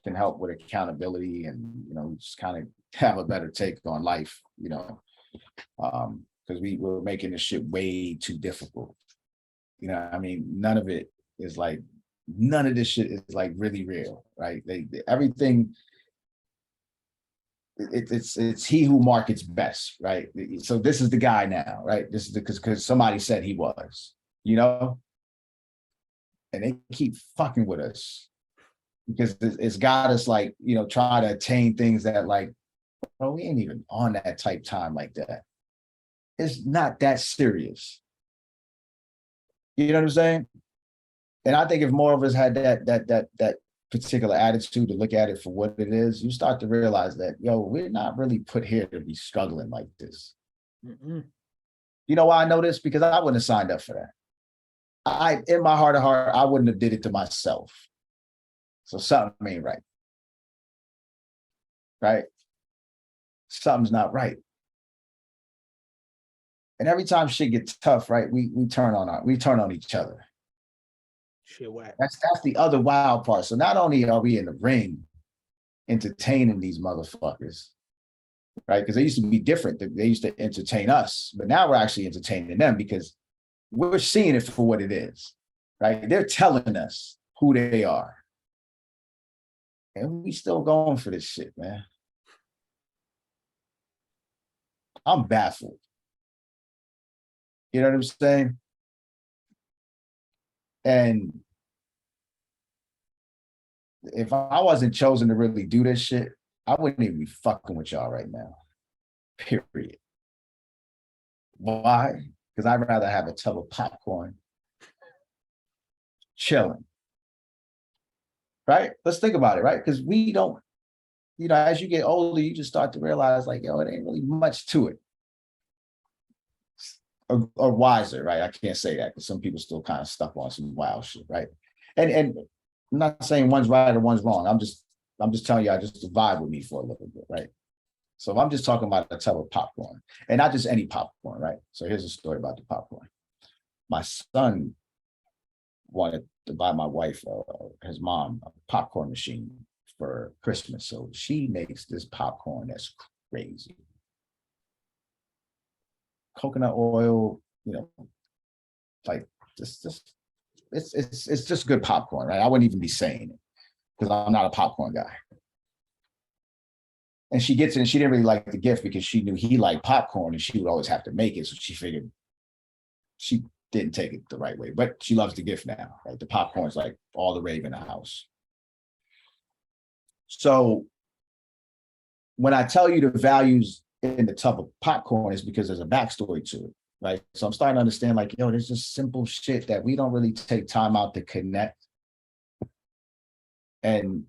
can help with accountability and, just kind of have a better take on life, because we're making this shit way too difficult. None of it is like, none of this shit is like really real, right? Everything, it's he who markets best, right? So this is the guy now, right? This is because somebody said he was, and they keep fucking with us because it's got us like, trying to attain things that like, bro, we ain't even on that type time like that. It's not that serious. You know what I'm saying? And I think if more of us had that particular attitude to look at it for what it is, you start to realize that, we're not really put here to be struggling like this.
Mm-mm.
You know why I know this? Because I wouldn't have signed up for that. In my heart of heart, I wouldn't have did it to myself. So something ain't right. right? Something's not right. And every time shit gets tough, right, we turn on each other.
Shit, whack.
That's the other wild part. So not only are we in the ring entertaining these motherfuckers, right? Because they used to be different. They used to entertain us, but now we're actually entertaining them because we're seeing it for what it is, right? They're telling us who they are. And we still going for this shit, man. I'm baffled. You know what I'm saying? And if I wasn't chosen to really do this shit, I wouldn't even be fucking with y'all right now. Period. Why? Because I'd rather have a tub of popcorn chilling. Right? Let's think about it, right? Because we don't, as you get older, you just start to realize, like, yo, it ain't really much to it. Or wiser, right? I can't say that because some people still kind of stuck on some wild shit, right? And I'm not saying one's right or one's wrong. I'm just telling you, I just vibe with me for a little bit, right? So if I'm just talking about a tub of popcorn, and not just any popcorn, right? So here's a story about the popcorn. My son wanted to buy my wife, his mom, a popcorn machine for Christmas. So she makes this popcorn that's crazy. Coconut oil, like it's just good popcorn, right? I wouldn't even be saying it because I'm not a popcorn guy. And she gets it, and she didn't really like the gift because she knew he liked popcorn and she would always have to make it. So she figured she didn't take it the right way, but she loves the gift now, right? The popcorn's like all the rave in the house. So when I tell you the values in the tub of popcorn is because there's a backstory to it, right? So I'm starting to understand, like, yo, there's just simple shit that we don't really take time out to connect. And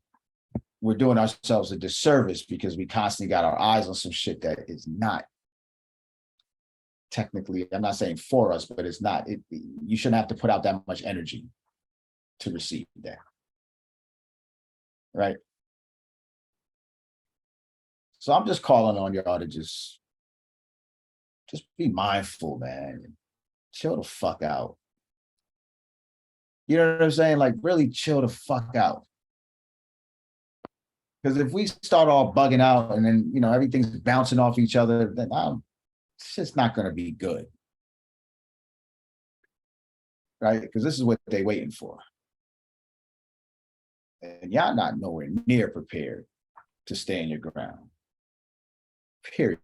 we're doing ourselves a disservice because we constantly got our eyes on some shit that is not technically, I'm not saying for us, but it's not, you shouldn't have to put out that much energy to receive that, right? So I'm just calling on y'all to just be mindful, man. Chill the fuck out. You know what I'm saying? Like, really chill the fuck out. Because if we start all bugging out and then, everything's bouncing off each other, then it's just not going to be good. Right? Because this is what they're waiting for. And y'all not nowhere near prepared to stand your ground. Period.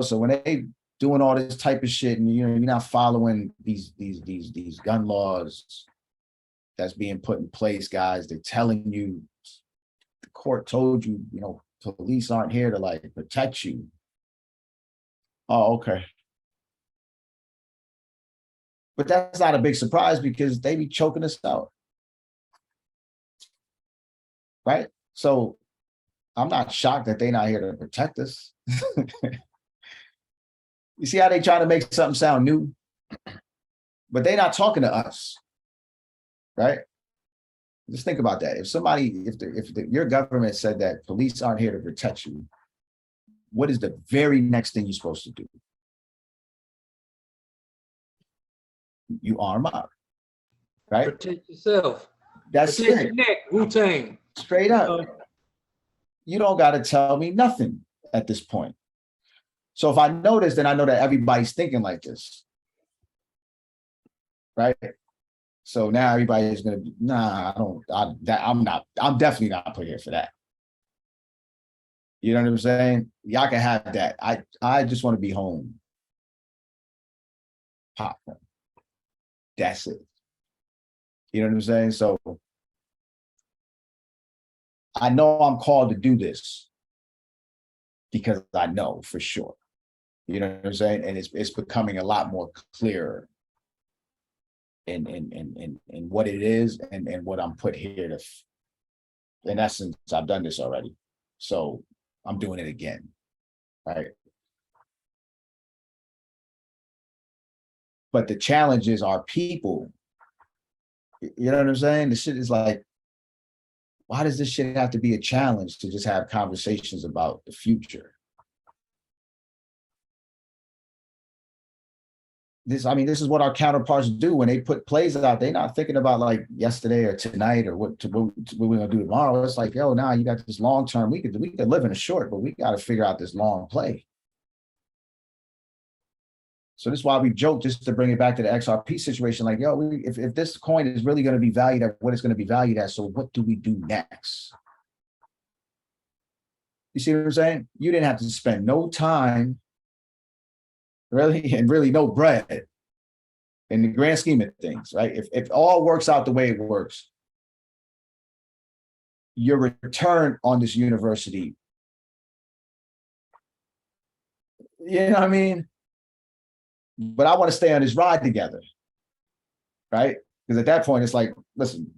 So when they doing all this type of shit and you're not following these gun laws that's being put in place, guys, they're telling you, the court told you, police aren't here to like protect you. Oh, okay. But that's not a big surprise because they be choking us out. Right? So I'm not shocked that they're not here to protect us. You see how they try to make something sound new? But they're not talking to us. Right? Just think about that. If your government said that police aren't here to protect you, what is the very next thing you're supposed to do? You arm up, right?
Protect yourself.
That's
Protect
it.
your neck, Wu-Tang.
Straight up. You don't got to tell me nothing at this point. So if I know this, then I know that everybody's thinking like this, right? So now everybody is going to be, I'm definitely not put here for that. You know what I'm saying? Y'all can have that. I just want to be home. Popcorn. That's it. You know what I'm saying? So I know I'm called to do this because I know for sure. You know what I'm saying? And it's becoming a lot more clearer in what it is and what I'm put here to. In essence, I've done this already. So I'm doing it again. Right. But the challenge is our people. You know what I'm saying? The shit is like, why does this shit have to be a challenge to just have conversations about the future? This is what our counterparts do when they put plays out. They're not thinking about like yesterday or tonight or what we're gonna do tomorrow. It's like, yo, now you got this long term. We could live in a short, but we got to figure out this long play. So this is why we joke, just to bring it back to the XRP situation. Like, yo, if this coin is really going to be valued at what it's going to be valued at, so what do we do next? You see what I'm saying? You didn't have to spend no time, really, and really no bread in the grand scheme of things, right? If all works out the way it works, your return on this university, you know what I mean? But I want to stay on this ride together, right? Because at that point, it's like, listen,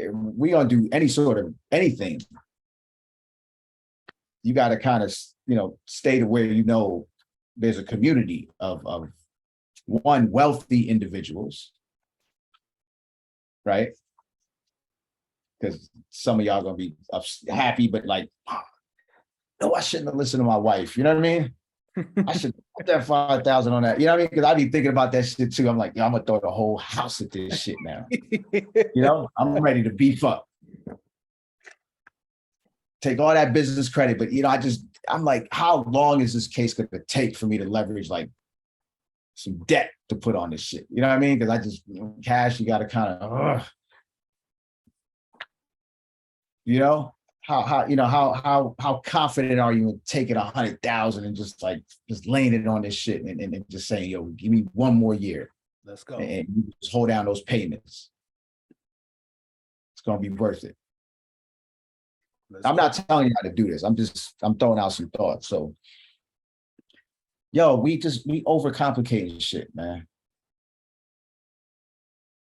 we gonna do any sort of anything. You got to kind of, stay to where there's a community of one, wealthy individuals, right? Because some of y'all gonna be happy, but like, no, I shouldn't have listened to my wife. You know what I mean? I should put that 5,000 on that. You know what I mean? Because I be thinking about that shit too. I'm like, I'm gonna throw the whole house at this shit now. I'm ready to beef up. Take all that business credit, but I'm like, how long is this case gonna take for me to leverage like some debt to put on this shit? You know what I mean? Because cash, you gotta kind of how confident are you in taking 100,000 and just laying it on this shit and just saying, yo, give me one more year.
Let's go.
And you just hold down those payments. It's gonna be worth it. I'm not telling you how to do this. I'm throwing out some thoughts. So, yo, we overcomplicate shit, man.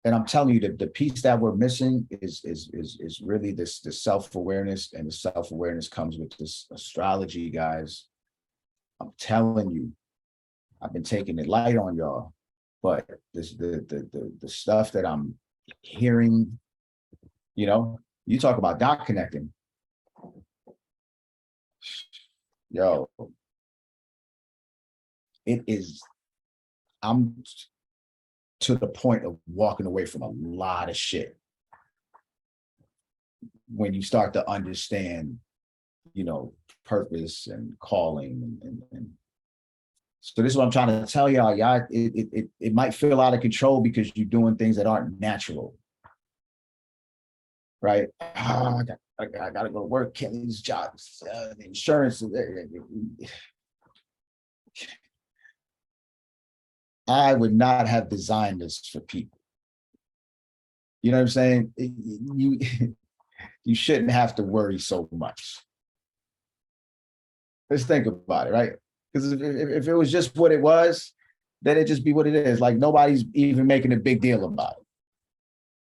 And I'm telling you that the piece that we're missing is really this self-awareness, and the self-awareness comes with this astrology, guys. I'm telling you, I've been taking it light on y'all, but the stuff that I'm hearing, you talk about dot connecting. Yo, I'm to the point of walking away from a lot of shit when you start to understand, purpose and calling and so this is what I'm trying to tell y'all. It might feel out of control because you're doing things that aren't natural, right? I gotta go to work, can't leave this job, insurance. I would not have designed this for people. You know what I'm saying? You shouldn't have to worry so much. Let's think about it, right? Because if it was just what it was, then it'd just be what it is. Like nobody's even making a big deal about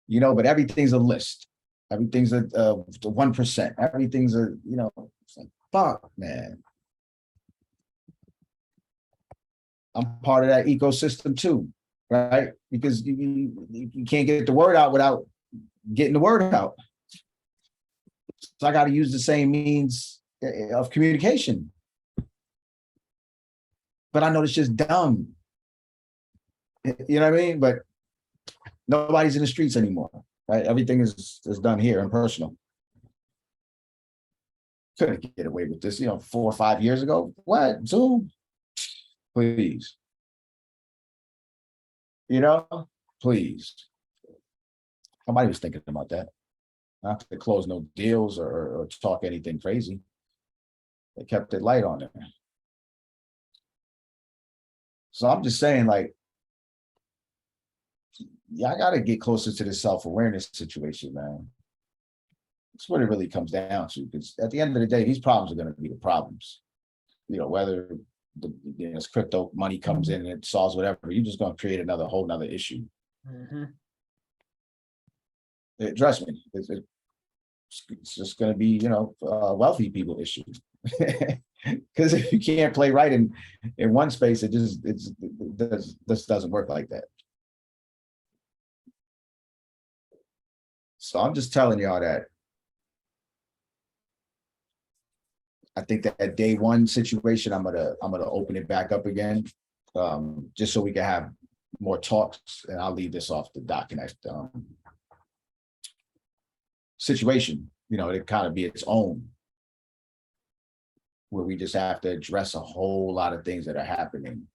it. But everything's a list. Everything's a 1%. Everything's it's like, fuck, man. I'm part of that ecosystem too, right? Because you can't get the word out without getting the word out. So I got to use the same means of communication. But I know it's just dumb. You know what I mean? But nobody's in the streets anymore, right? Everything is done here and personal. Couldn't get away with this, 4 or 5 years ago. What? Zoom? Please. Please. Nobody was thinking about that. Not to close no deals or talk anything crazy. They kept it light on there. So I'm just saying, like, I got to get closer to this self-awareness situation, man. That's what it really comes down to. Because at the end of the day, these problems are going to be the problems. Whether this crypto money comes in and it solves whatever, you're just going to create whole nother issue.
Mm-hmm.
Trust me, it's just going to be, wealthy people issue. Because if you can't play right in one space, it just doesn't work like that. So I'm just telling y'all that I think that day one situation, I'm gonna open it back up again, just so we can have more talks, and I'll leave this off the document situation. You know, it kind of be its own, where we just have to address a whole lot of things that are happening.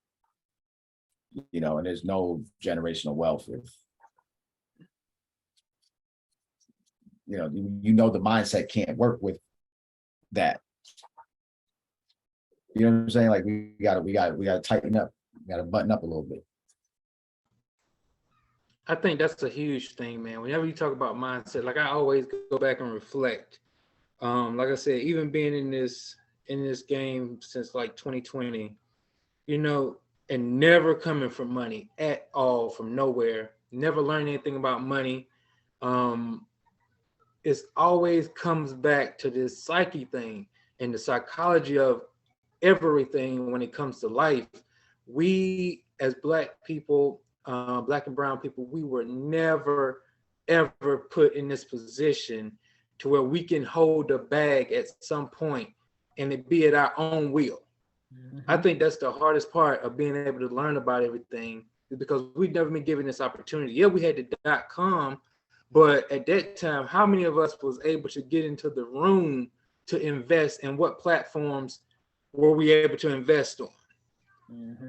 You know, and there's no generational wealth if, you know, the mindset can't work with that. You know what I'm saying? Like we gotta tighten up, we gotta button up a little bit.
I think that's a huge thing, man. Whenever you talk about mindset, like I always go back and reflect. Like I said, even being in this game since like 2020, you know, and never coming from money at all, from nowhere, never learning anything about money. It always comes back to this psyche thing and the psychology of everything when it comes to life. We as Black people, Black and brown people, we were never ever put in this position to where we can hold a bag at some point and it be at our own will. I think that's the hardest part of being able to learn about everything, is because we've never been given this opportunity. Yeah, we had the .com, but at that time, how many of us was able to get into the room to invest, and what platforms were we able to invest on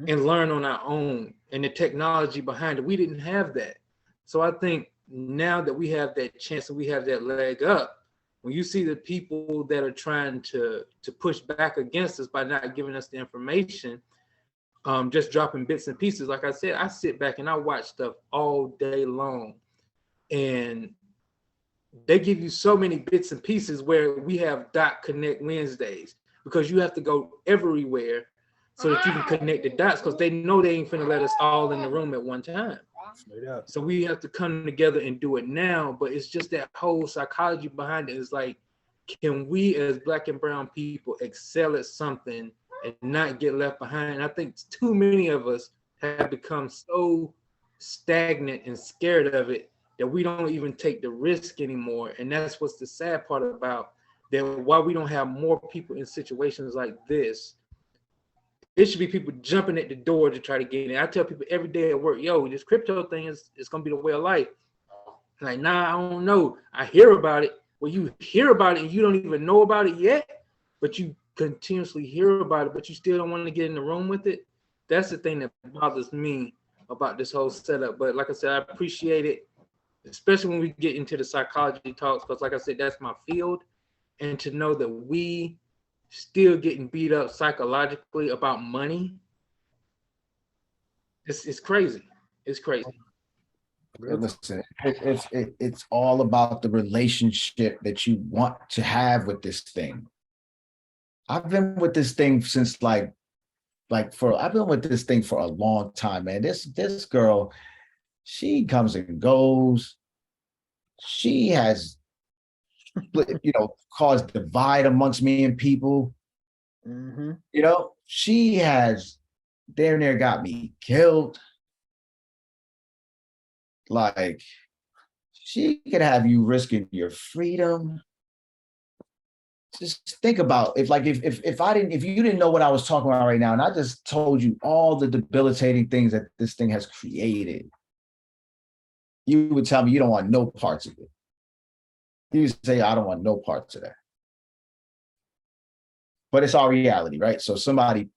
and learn on our own, and the technology behind it? We didn't have that. So I think now that we have that chance and we have that leg up, when you see the people that are trying to push back against us by not giving us the information, just dropping bits and pieces, like I said, I sit back and I watch stuff all day long, and they give you so many bits and pieces where we have .connect Wednesdays, because you have to go everywhere so that you can connect the dots, because they know they ain't finna let us all in the room at one time. So we have to come together and do it now. But it's just that whole psychology behind it. Is like, can we as Black and brown people excel at something and not get left behind? I think too many of us have become so stagnant and scared of it that we don't even take the risk anymore. And that's what's the sad part about that. Why we don't have more people in situations like this, it should be people jumping at the door to try to get in. I tell people every day at work, yo, this crypto thing is gonna be the way of life. Like, nah, I don't know. I hear about it. Well, you hear about it and you don't even know about it yet, but you continuously hear about it, but you still don't want to get in the room with it. That's the thing that bothers me about this whole setup. But like I said, I appreciate it, especially when we get into the psychology talks, because like I said, that's my field. And to know that we still getting beat up psychologically about money, it's crazy. It's crazy.
Listen, it's all about the relationship that you want to have with this thing. I've been with this thing since I've been with this thing for a long time, man. This girl, she comes and goes. She has, caused divide amongst me and people. You know, she has damn near got me killed. Like, she could have you risking your freedom. Just think about if you didn't know what I was talking about right now, and I just told you all the debilitating things that this thing has created, you would tell me you don't want no parts of it. You would say, I don't want no parts of that. But it's our reality, right? So somebody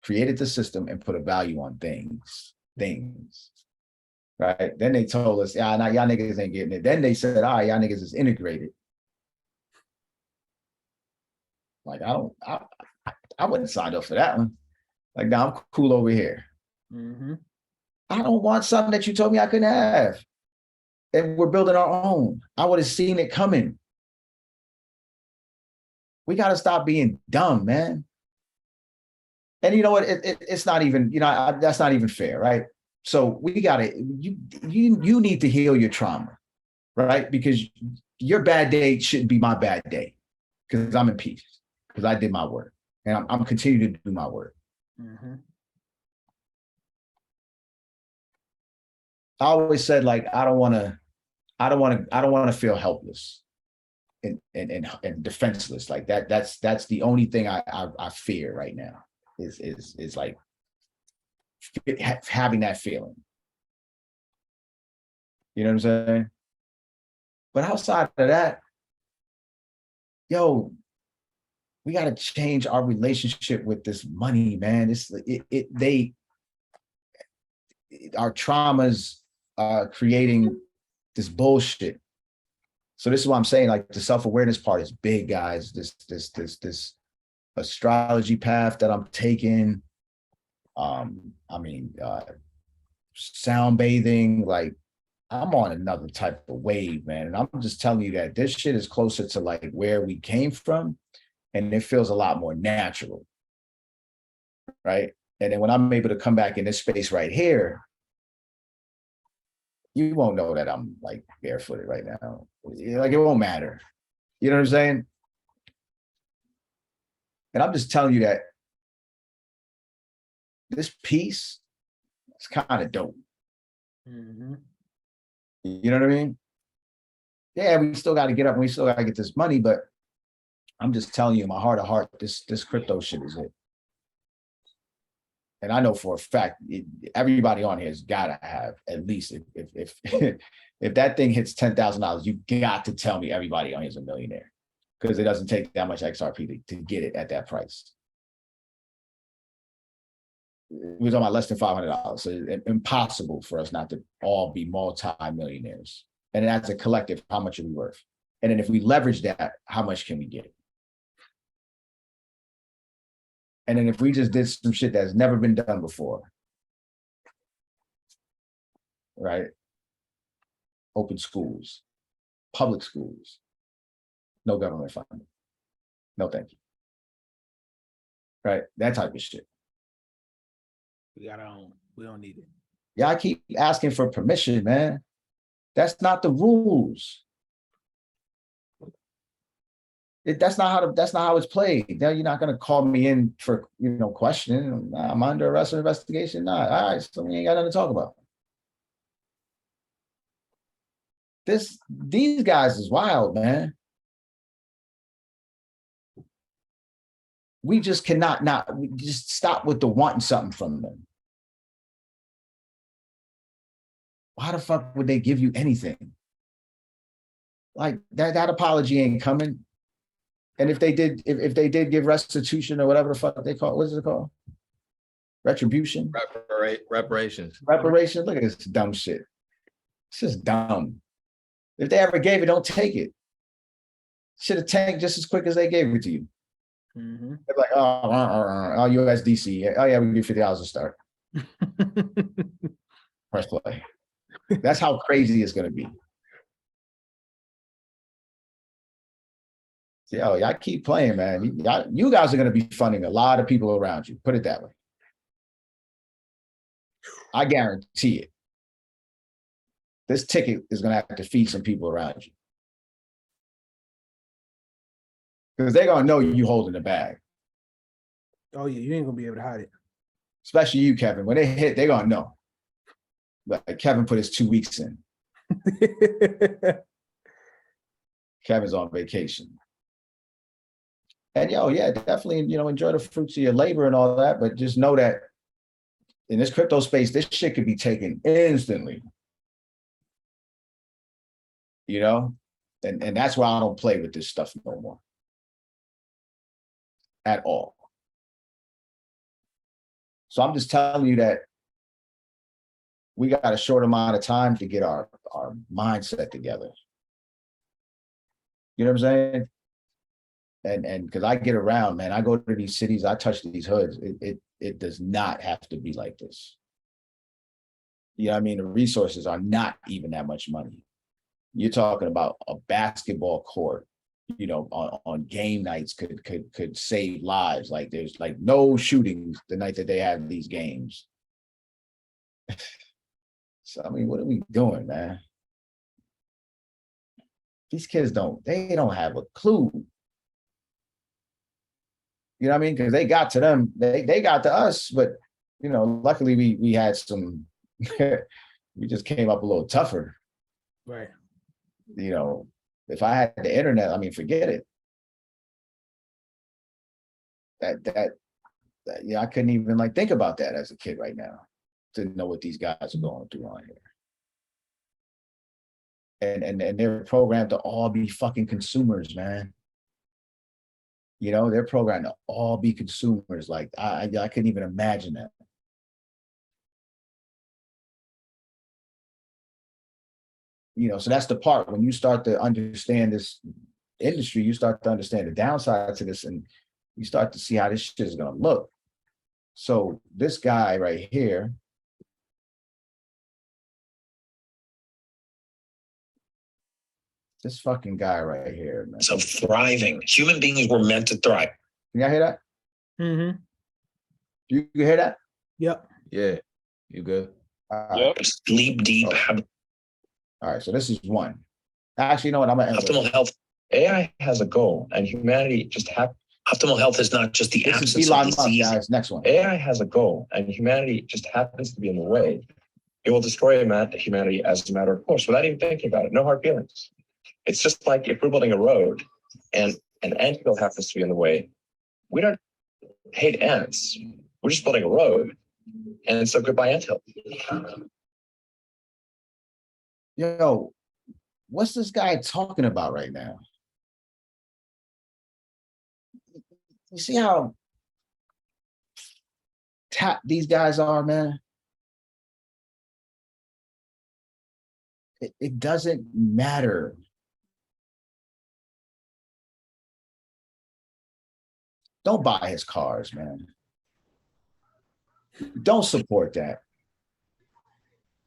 created the system and put a value on things, right? Then they told us, yeah, nah, y'all niggas ain't getting it. Then they said, all right, y'all niggas is integrated. Like, I wouldn't sign up for that one. Like, nah, I'm cool over here. I don't want something that you told me I couldn't have. And we're building our own. I would have seen it coming. We got to stop being dumb, man. And you know what? It's not even, that's not even fair, right? So we got to, you need to heal your trauma, right? Because your bad day shouldn't be my bad day, because I'm in peace, because I did my work, and I'm continuing to do my work. I always said, like, I don't want to feel helpless. and defenseless. Like that's the only thing I fear right now is like having that feeling. You know what I'm saying? But outside of that, yo, we got to change our relationship with this money, man. Our traumas are creating this bullshit. So this is what I'm saying. Like the self-awareness part is big, guys. This astrology path that I'm taking. Sound bathing, like I'm on another type of wave, man. And I'm just telling you that this shit is closer to like where we came from, and it feels a lot more natural, right? And then when I'm able to come back in this space right here, you won't know that I'm like barefooted right now. Like it won't matter. You know what I'm saying? And I'm just telling you that this piece is kind of dope.
Mhm.
You know what I mean? Yeah, we still got to get up and we still got to get this money, but I'm just telling you, in my heart of heart, this crypto shit is it. And I know for a fact, everybody on here has got to have at least if if that thing hits $10,000, you got to tell me everybody on here is a millionaire, because it doesn't take that much XRP to get it at that price. We're talking about less than $500, so it's impossible for us not to all be multi-millionaires. And as a collective, how much are we worth? And then if we leverage that, how much can we get? And then if we just did some shit that's never been done before, right? Open schools, public schools, no government funding. No, thank you. Right? That type of shit.
We got our own. We don't need it.
Yeah, I keep asking for permission, man. That's not the rules. That's not how it's played. Now you're not gonna call me in for questioning. I'm under arrest or investigation. Nah, all right, so we ain't got nothing to talk about. These guys is wild, man. We just cannot we just stop with the wanting something from them. Why the fuck would they give you anything? Like that apology ain't coming. And if they did give restitution or whatever the fuck they call it, what is it called? Retribution?
Reparations.
Reparation. Look at this dumb shit. It's just dumb. If they ever gave it, don't take it. Should have tanked just as quick as they gave it to you.
Mhm.
They're like, oh, USDC. Oh yeah, we give you $50 to start. Press play. That's how crazy it's gonna be. Yo, y'all keep playing, man. You guys are gonna be funding a lot of people around you. Put it that way. I guarantee it. This ticket is gonna have to feed some people around you, because they're gonna know you holding the bag.
Oh yeah, you ain't gonna be able to hide it.
Especially you, Kevin. When they hit, they're gonna know. Like Kevin put his 2 weeks in. Kevin's on vacation. And yo, yeah, definitely, enjoy the fruits of your labor and all that, but just know that in this crypto space, this shit could be taken instantly. And that's why I don't play with this stuff no more. At all. So I'm just telling you that we got a short amount of time to get our mindset together. You know what I'm saying? And because I get around, man, I go to these cities, I touch these hoods. It does not have to be like this. You know what I mean? The resources are not even that much money. You're talking about a basketball court, on game nights could save lives. Like there's like no shootings the night that they have these games. So I mean, what are we doing, man? These kids don't have a clue. You know what I mean? Because they got to them, they got to us, but luckily we had some we just came up a little tougher.
Right.
If I had the internet, I mean, forget it. Yeah, I couldn't even like think about that as a kid right now. Didn't know what these guys are going through on here. And they're programmed to all be fucking consumers, man. You know, they're programmed to all be consumers. Like I couldn't even imagine that. You know, so that's the part when you start to understand this industry, you start to understand the downside to this, and you start to see how this shit is gonna look. So this guy right here, this fucking guy right here, man.
Of thriving. Human beings were meant to thrive.
Can y'all hear that?
Mm-hmm.
You hear that?
Yep.
Yeah, you good?
All right.
Yep.
Sleep deep,
Oh.
have
All right, so this is one. Actually, you know what? I'm gonna end with
optimal health. AI has a goal, and humanity just have optimal health is not just the
this
absence
is
of
Elon Musk,
disease.
guys. Next one.
AI has a goal, and humanity just happens to be in the way. It will destroy humanity as a matter of course, without even thinking about it. No hard feelings. It's just like if we're building a road and an anthill happens to be in the way, we don't hate ants. We're just building a road. And so goodbye anthill.
Yo, what's this guy talking about right now? You see how tapped these guys are, man? It doesn't matter. Don't buy his cars, man. Don't support that.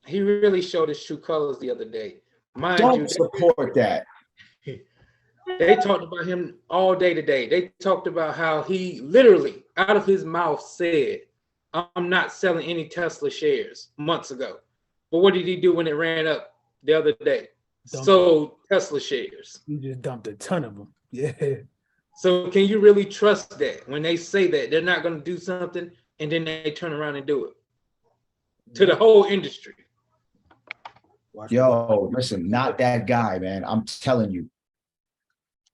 He really showed his true colors the other day. Mind
Don't
you,
support that.
they talked about him all day today. They talked about how he literally, out of his mouth, said, I'm not selling any Tesla shares months ago. But what did he do when it ran up the other day? Sold Tesla shares.
You just dumped a ton of them. Yeah.
So can you really trust that when they say that they're not going to do something and then they turn around and do it to the whole industry?
Yo, listen, not that guy, man. I'm telling you.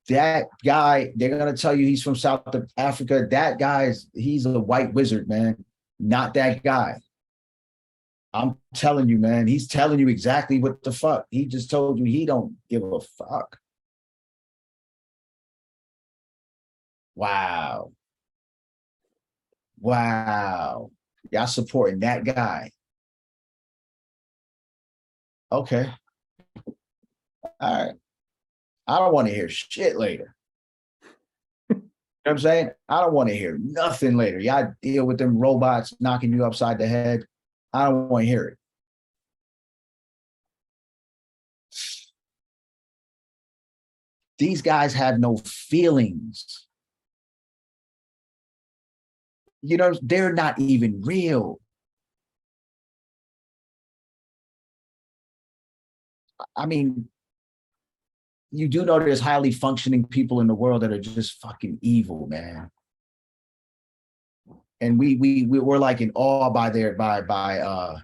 That guy, they're gonna tell you he's from South Africa. That he's a white wizard, man. Not that guy. I'm telling you, man. He's telling you exactly what the fuck. He just told you he don't give a fuck. Wow. Wow. Y'all supporting that guy. Okay. All right. I don't want to hear shit later. You know what I'm saying? I don't want to hear nothing later. Y'all deal with them robots knocking you upside the head. I don't want to hear it. These guys have no feelings. You know, they're not even real. I mean, you do know there's highly functioning people in the world that are just fucking evil, man. And we're like in awe by their the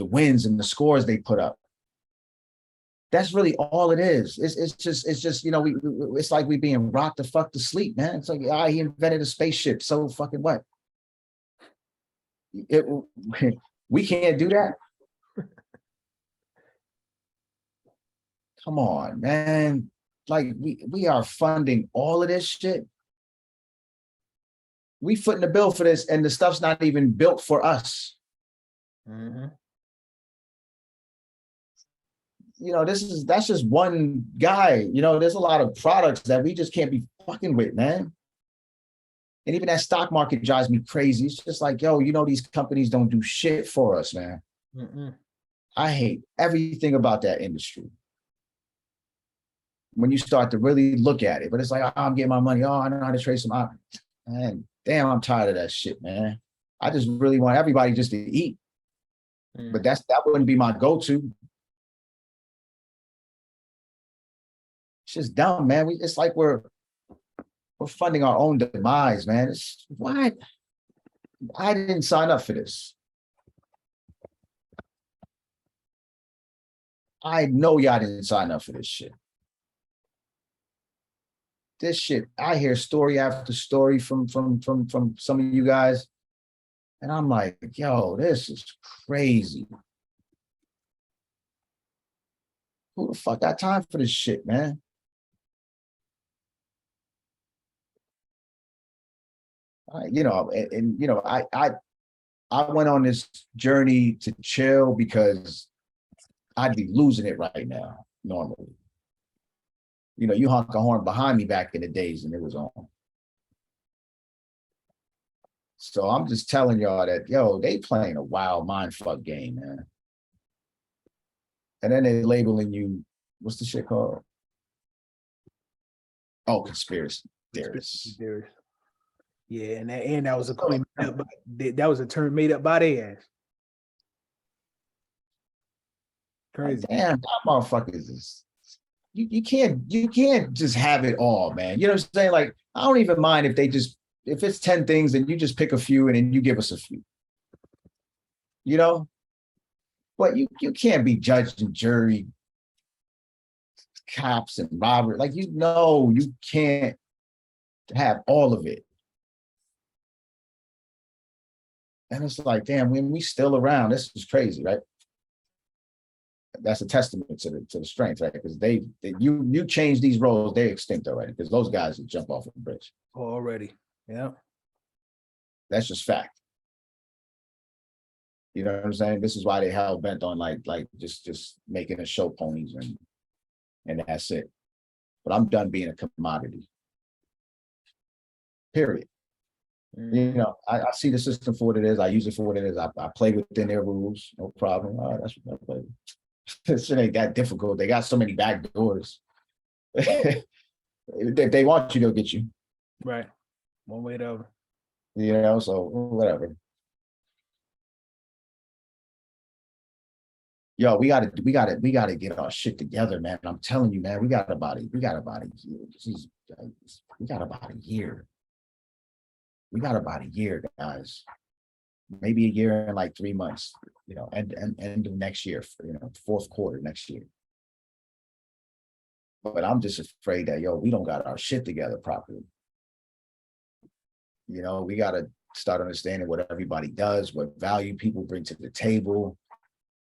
wins and the scores they put up. That's really all it is. It's just you know, it's like we being rocked the fuck to sleep, man. It's like, he invented a spaceship. So fucking what? We can't do that. Come on, man. Like we are funding all of this shit. We footing the bill for this, and the stuff's not even built for us.
Mm-hmm.
You know, that's just one guy. You know, there's a lot of products that we just can't be fucking with, man. And even that stock market drives me crazy. It's just like, yo, you know, these companies don't do shit for us, man.
Mm-mm.
I hate everything about that industry. When you start to really look at it, but it's like, oh, I'm getting my money. Oh, I know how to trade some options. Man, damn, I'm tired of that shit, man. I just really want everybody just to eat. But that wouldn't be my go-to. It's just dumb, man. It's like we're funding our own demise, man. It's what? I didn't sign up for this. I know y'all didn't sign up for this shit. This shit, I hear story after story from some of you guys. And I'm like, yo, this is crazy. Who the fuck got time for this shit, man? You know, and you know, I went on this journey to chill because I'd be losing it right now, normally. You know, you honk a horn behind me back in the days and it was on. So I'm just telling y'all that, yo, they playing a wild mindfuck game, man. And then they labeling you, what's the shit called? Oh, conspiracy theorists.
Yeah, and that was a coin made up that was a term made up by their ass. Crazy.
Damn, that motherfuckers is you can't just have it all, man. You know what I'm saying? Like, I don't even mind if it's 10 things and you just pick a few and then you give us a few. You know? But you can't be judge and jury, cops and Robert. Like, you know, you can't have all of it. And it's like, damn, when we still around, this is crazy, right? That's a testament to the strength, right? Because you change these roles, they're extinct already. Because those guys would jump off a bridge
already. Yeah,
that's just fact. You know what I'm saying? This is why they hell bent on like just making us show ponies and that's it. But I'm done being a commodity. Period. You know, I see the system for what it is. I use it for what it is. I play within their rules, no problem. All right, that's what I play. This shit ain't that difficult. They got so many back doors. If they want you, they'll get you.
right. One way or the other.
You know, so whatever. Yo, we gotta get our shit together, man. I'm telling you, man, we got about a year. We got about a year. We got about a year, guys. Maybe a year and like 3 months, you know, end of next year, you know, fourth quarter next year. But I'm just afraid that, yo, we don't got our shit together properly. You know, we got to start understanding what everybody does, what value people bring to the table,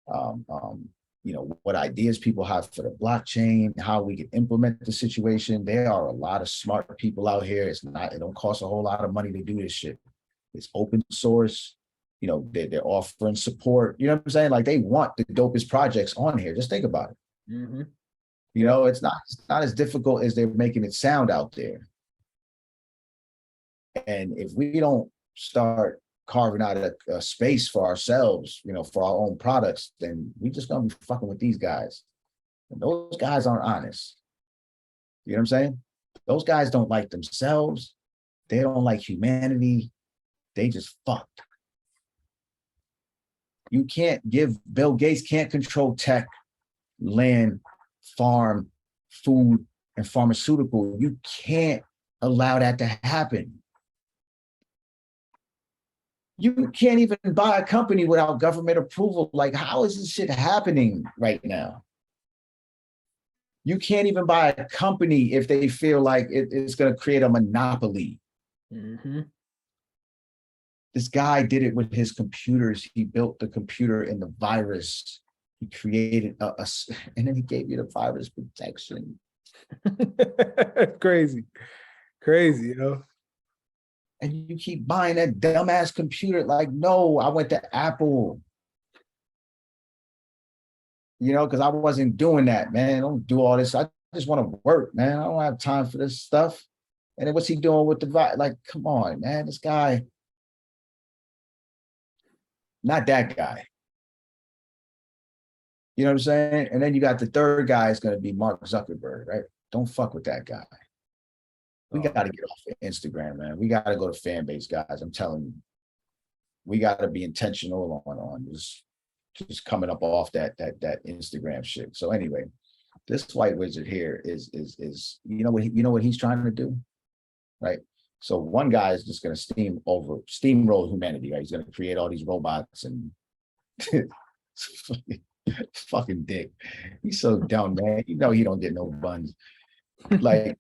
you know, what ideas people have for the blockchain, how we can implement the situation. There are a lot of smart people out here. It don't cost a whole lot of money to do this shit. It's open source. You know, they're offering support. You know what I'm saying? Like, they want the dopest projects on here. Just think about it.
Mm-hmm.
You know, it's not as difficult as they're making it sound out there. And if we don't start carving out a space for ourselves, you know, for our own products, then we just gonna be fucking with these guys. And those guys aren't honest. You know what I'm saying? Those guys don't like themselves. They don't like humanity. They just fucked. You can't Bill Gates can't control tech, land, farm, food, and pharmaceutical. You can't allow that to happen. You can't even buy a company without government approval. Like, how is this shit happening right now? You can't even buy a company if they feel like it's going to create a monopoly.
Mm-hmm.
This guy did it with his computers. He built the computer and the virus. He created and then he gave you the virus protection.
Crazy, you know.
And you keep buying that dumbass computer. Like, no, I went to Apple. You know, because I wasn't doing that, man. I don't do all this. I just want to work, man. I don't have time for this stuff. And then what's he doing with the virus? Like, come on, man. This guy, not that guy. You know what I'm saying? And then you got the third guy is going to be Mark Zuckerberg, right? Don't fuck with that guy. We got to get off of Instagram, man. We got to go to fan base, guys. I'm telling you, we got to be intentional on just coming up off that Instagram shit. So anyway, this white wizard here is you know what he's trying to do, right? So one guy is just going to steamroll humanity, right? He's going to create all these robots and Fucking dick. He's so dumb, man. You know he don't get no buns. Like,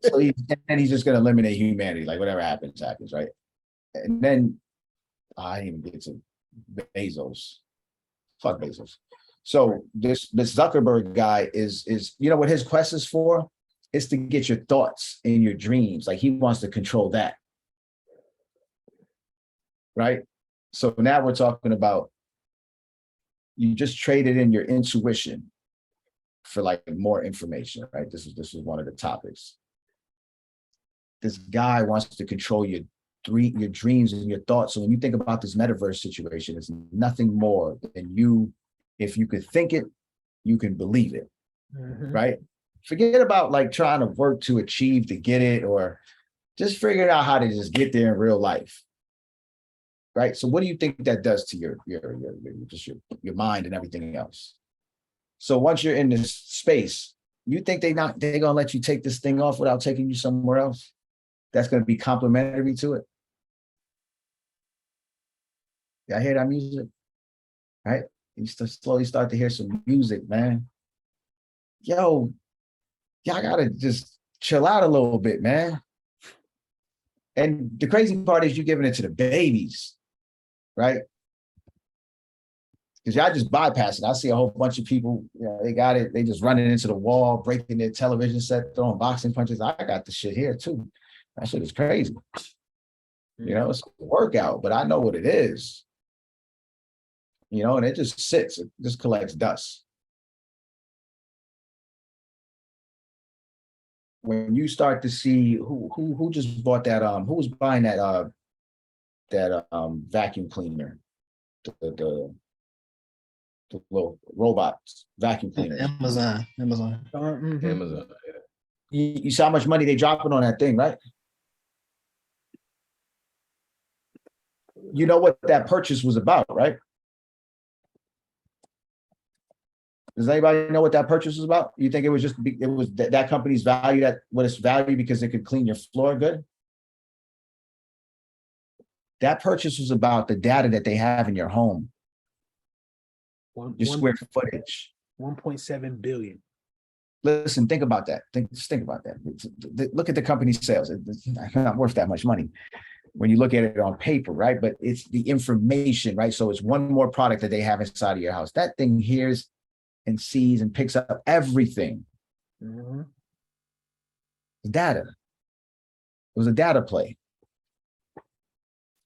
so he's just gonna eliminate humanity. Like whatever happens, happens, right? And then I didn't even get to Bezos. Fuck Bezos. So this Zuckerberg guy is you know what his quest is for? It's to get your thoughts and your dreams. Like he wants to control that. Right? So now we're talking about you just traded in your intuition for like more information, right? This is one of the topics. This guy wants to control your dreams and your thoughts. So when you think about this metaverse situation, it's nothing more than you, if you could think it, you can believe it, right? Forget about like trying to work to achieve to get it, or just figuring out how to just get there in real life, right? So what do you think that does to your mind and everything else? So once you're in this space, you think they're gonna let you take this thing off without taking you somewhere else that's gonna be complementary to it? Y'all hear that music? Right? You slowly start to hear some music, man. Yo, y'all gotta just chill out a little bit, man. And the crazy part is you're giving it to the babies, right? Because y'all just bypass it. I see a whole bunch of people, you know, they got it, they just running into the wall, breaking their television set, throwing boxing punches. I got the shit here too. That shit is crazy. You know, it's a workout, but I know what it is. You know, and it just sits, it just collects dust. When you start to see who just bought that, who was buying that vacuum cleaner, the little robots vacuum cleaner.
Amazon.
Amazon.
You saw how much money they dropping on that thing, right? You know what that purchase was about, right? Does anybody know what that purchase was about? You think it was that company's value, that what it's valued because it could clean your floor good? That purchase was about the data that they have in your home, your square footage.
1.7 billion.
Listen, think about that. Just think about that. Look at the company's sales. It's not worth that much money when you look at it on paper, right? But it's the information, right? So it's one more product that they have inside of your house. That thing hears and sees and picks up everything. Data. It was a data play.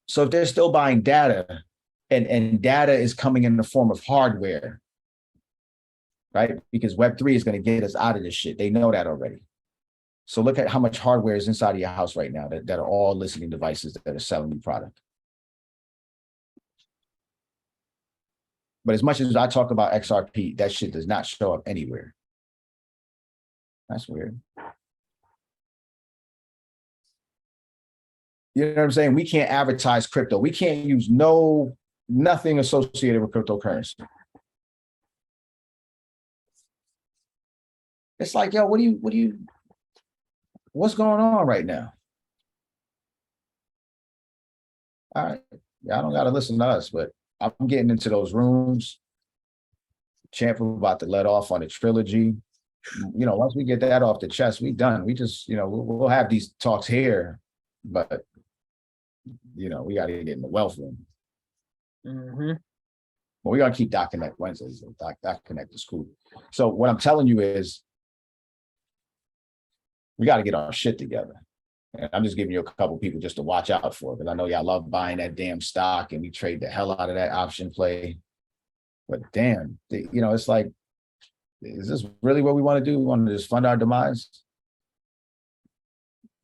So if they're still buying data, and data is coming in the form of hardware, right? Because Web3 is going to get us out of this shit. They know that already. So look at how much hardware is inside of your house right now that are all listening devices that are selling you product. But as much as I talk about XRP, that shit does not show up anywhere. That's weird. You know what I'm saying? We can't advertise crypto. We can't use nothing associated with cryptocurrency. It's like, yo, what's going on right now? All right. Y'all don't got to listen to us, but I'm getting into those rooms. Champ about to let off on the trilogy. You know, once we get that off the chest, we done. We just, you know, we'll have these talks here, but, you know, we got to get in the wealth room. Well, we got to keep Doc Connect Wednesdays. Doc Connect is cool. So what I'm telling you is we got to get our shit together. And I'm just giving you a couple people just to watch out for, because I know y'all love buying that damn stock and we trade the hell out of that option play. But damn, you know, it's like, is this really what we want to do? We want to just fund our demise?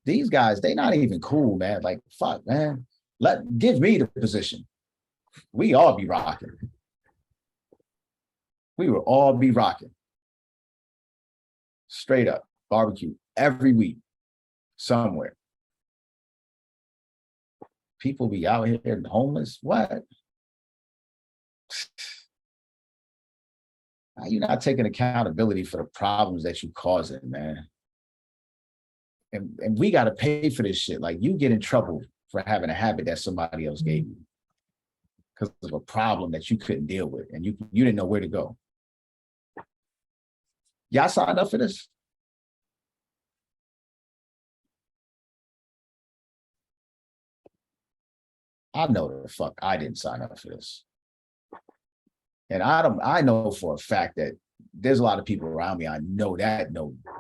These guys, they not even cool, man. Like, fuck, man. Give me the position. We all be rocking. We will all be rocking. Straight up, barbecue every week, somewhere. People be out here homeless. What? You're not taking accountability for the problems that you causing, man. And we got to pay for this shit. Like, you get in trouble for having a habit that somebody else gave you. because of a problem that you couldn't deal with and you didn't know where to go. Y'all signed up for this? I know the fuck I didn't sign up for this. And I know for a fact that there's a lot of people around me. I know that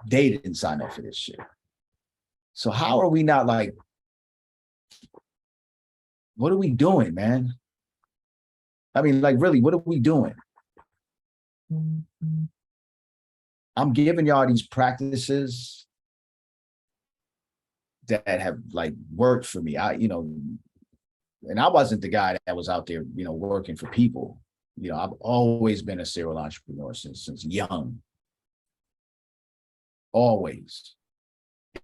they didn't sign up for this shit. So how are we not like, what are we doing, man? I mean, like, really, what are we doing? I'm giving y'all these practices that have like worked for me. And I wasn't the guy that was out there, working for people. I've always been a serial entrepreneur since young. Always.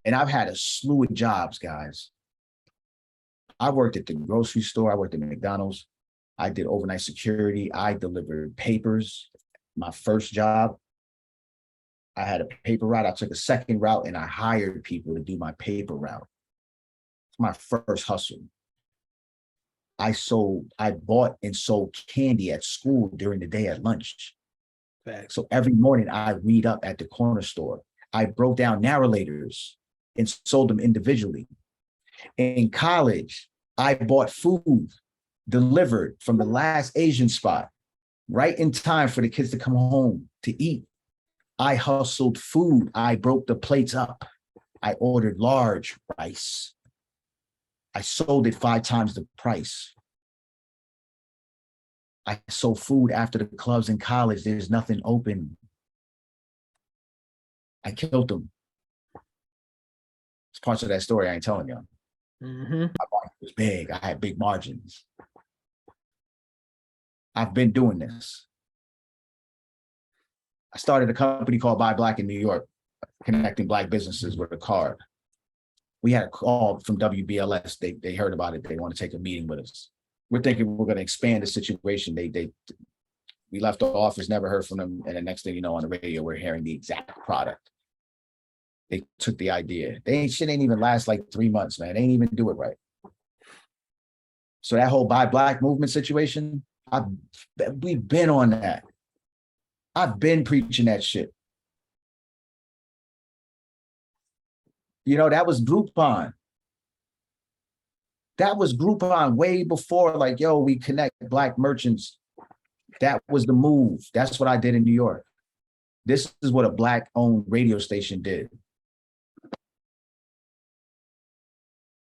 And I've had a slew of jobs, guys. I worked at the grocery store. I worked at McDonald's. I did overnight security. I delivered papers. My first job, I had a paper route. I took a second route and I hired people to do my paper route. It's my first hustle. I bought and sold candy at school during the day at lunch.
Facts.
So every morning I read up at the corner store. I broke down narrators and sold them individually. In college, I bought food delivered from the last Asian spot right in time for the kids to come home to eat. I hustled food. I broke the plates up. I ordered large rice. I sold it 5 times the price. I sold food after the clubs in college. There's nothing open. I killed them. It's parts of that story I ain't telling y'all.
Mm-hmm.
My market was big. I had big margins. I've been doing this. I started a company called Buy Black in New York, connecting Black businesses with a card. We had a call from WBLS. They heard about it. They want to take a meeting with us. We're thinking we're going to expand the situation. We left the office, never heard from them. And the next thing you know, on the radio, we're hearing the exact product. They took the idea. Shit ain't even last like 3 months, man. They ain't even do it right. So that whole Buy Black movement situation, we've been on that. I've been preaching that shit. That was Groupon. That was Groupon way before, like, yo, we connect Black merchants. That was the move. That's what I did in New York. This is what a Black-owned radio station did.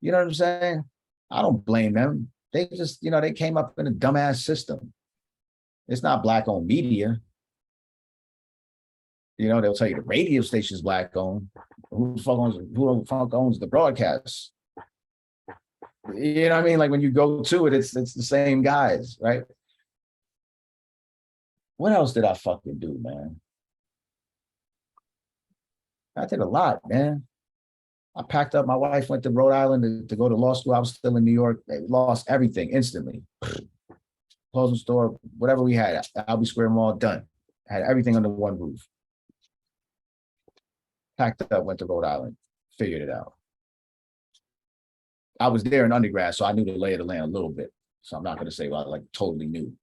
You know what I'm saying? I don't blame them. They just, they came up in a dumbass system. It's not Black-owned media. They'll tell you the radio station's Black-owned. Who the fuck owns the broadcast? You know what I mean? Like when you go to it, it's the same guys, right? What else did I fucking do, man? I did a lot, man. I packed up. My wife went to Rhode Island to go to law school. I was still in New York. They lost everything instantly. Clothing store, whatever we had, Albee Square Mall, done. Had everything under one roof. Packed up, went to Rhode Island, figured it out. I was there in undergrad, so I knew the lay of the land a little bit. So I'm not going to say like totally new,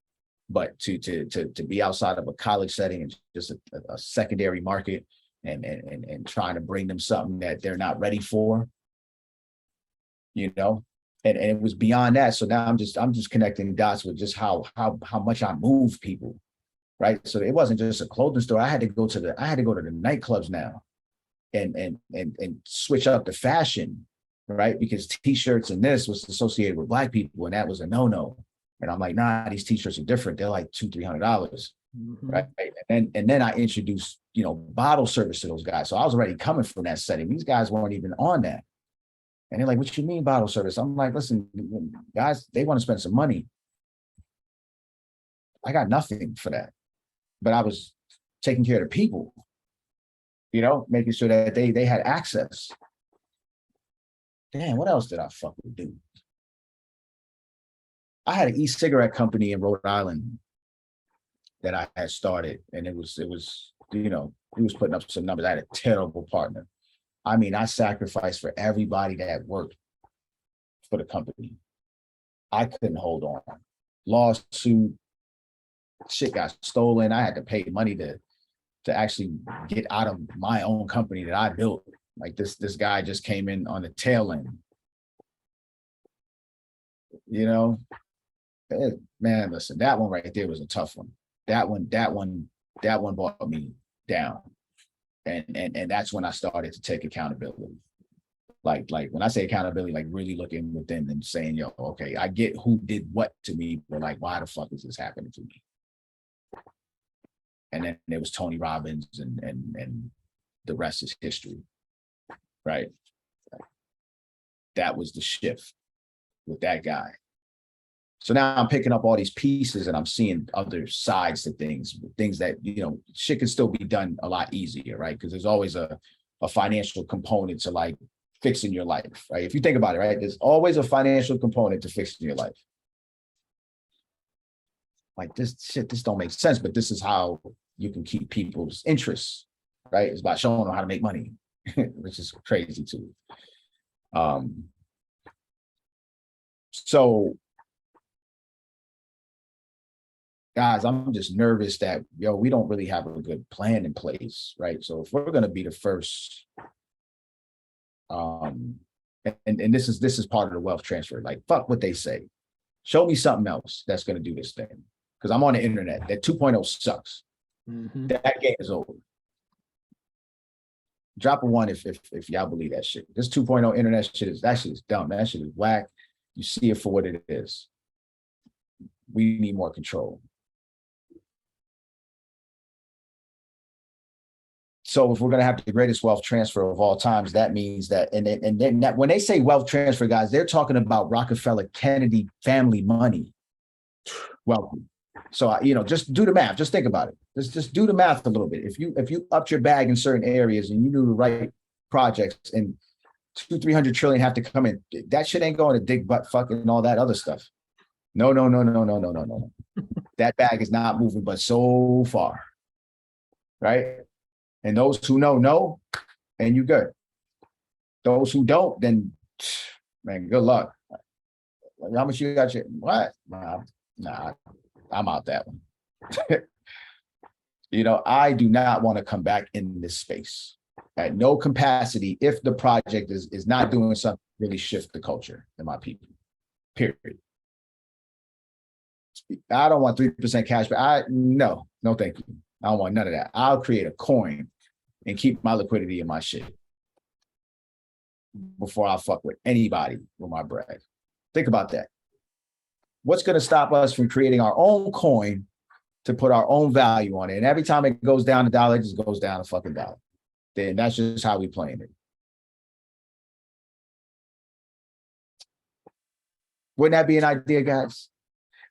but to be outside of a college setting and just a secondary market and trying to bring them something that they're not ready for, and it was beyond that. So now I'm just connecting dots with just how much I move people, right? So it wasn't just a clothing store. I had to go to the nightclubs now and switch up the fashion, right? Because t-shirts and this was associated with Black people, and that was a no-no. And I'm like, nah, these t-shirts are different. They're like $200-300,
Mm-hmm.
right? And then I introduced, bottle service to those guys. So I was already coming from that setting. These guys weren't even on that. And they're like, what you mean bottle service? I'm like, listen, guys, they want to spend some money. I got nothing for that. But I was taking care of the people, making sure that they had access. Damn, what else did I fucking do? I had an e-cigarette company in Rhode Island that I had started, and it was he was putting up some numbers. I had a terrible partner. I mean, I sacrificed for everybody that worked for the company. I couldn't hold on. lawsuit. Shit got stolen. I had to pay money to actually get out of my own company that I built. Like this guy just came in on the tail end. You know, man, listen, that one right there was a tough one. That one brought me down. And that's when I started to take accountability. Like when I say accountability, like really looking within and saying, yo, okay, I get who did what to me, but like, why the fuck is this happening to me? And then there was Tony Robbins and the rest is history, right? That was the shift with that guy. So now I'm picking up all these pieces and I'm seeing other sides to things that, you know, shit can still be done a lot easier, right? Because there's always a financial component to like fixing your life, right? If you think about it, right? There's always a financial component to fixing your life. Like this don't make sense, but this is how you can keep people's interests, right? It's about showing them how to make money, which is crazy too. So guys, I'm just nervous that, yo, we don't really have a good plan in place, right? So if we're going to be the first, and this is part of the wealth transfer, like, fuck what they say. Show me something else that's going to do this thing. Because I'm on the internet. That 2.0 sucks.
Mhm.
That game is over. Drop a one if y'all believe that shit. This 2.0 internet shit is dumb. That shit is whack. You see it for what it is. We need more control. So if we're going to have the greatest wealth transfer of all times, that means that, and then that, when they say wealth transfer, guys, they're talking about Rockefeller, Kennedy family money. Wealthy. So, you know, just do the math. Just think about it. Just do the math a little bit. If you upped your bag in certain areas and you knew the right projects and 200-300 trillion have to come in, that shit ain't going to dig butt fucking and all that other stuff. No. That bag is not moving but so far. Right? And those who know, and you good. Those who don't, then, man, good luck. How much you got? What? Nah, I'm out that one. You know, I do not want to come back in this space at no capacity if the project is not doing something to really shift the culture in my people. Period. I don't want 3% cash, but no, thank you. I don't want none of that. I'll create a coin and keep my liquidity in my shit before I fuck with anybody with my bread. Think about that. What's going to stop us from creating our own coin to put our own value on it? And every time it goes down a dollar, it just goes down a fucking dollar. Then that's just how we playing it. Wouldn't that be an idea, guys?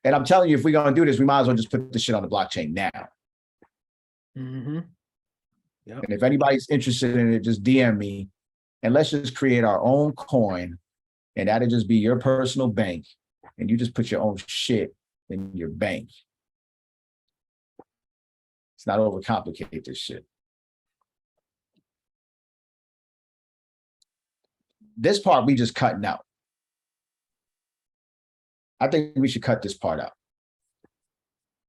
And I'm telling you, if we're going to do this, we might as well just put the shit on the blockchain now.
Mm-hmm. Yep.
And if anybody's interested in it, just DM me and let's just create our own coin. And that'll just be your personal bank. And you just put your own shit in your bank. It's not overcomplicate this shit. This part we just cutting out. I think we should cut this part out.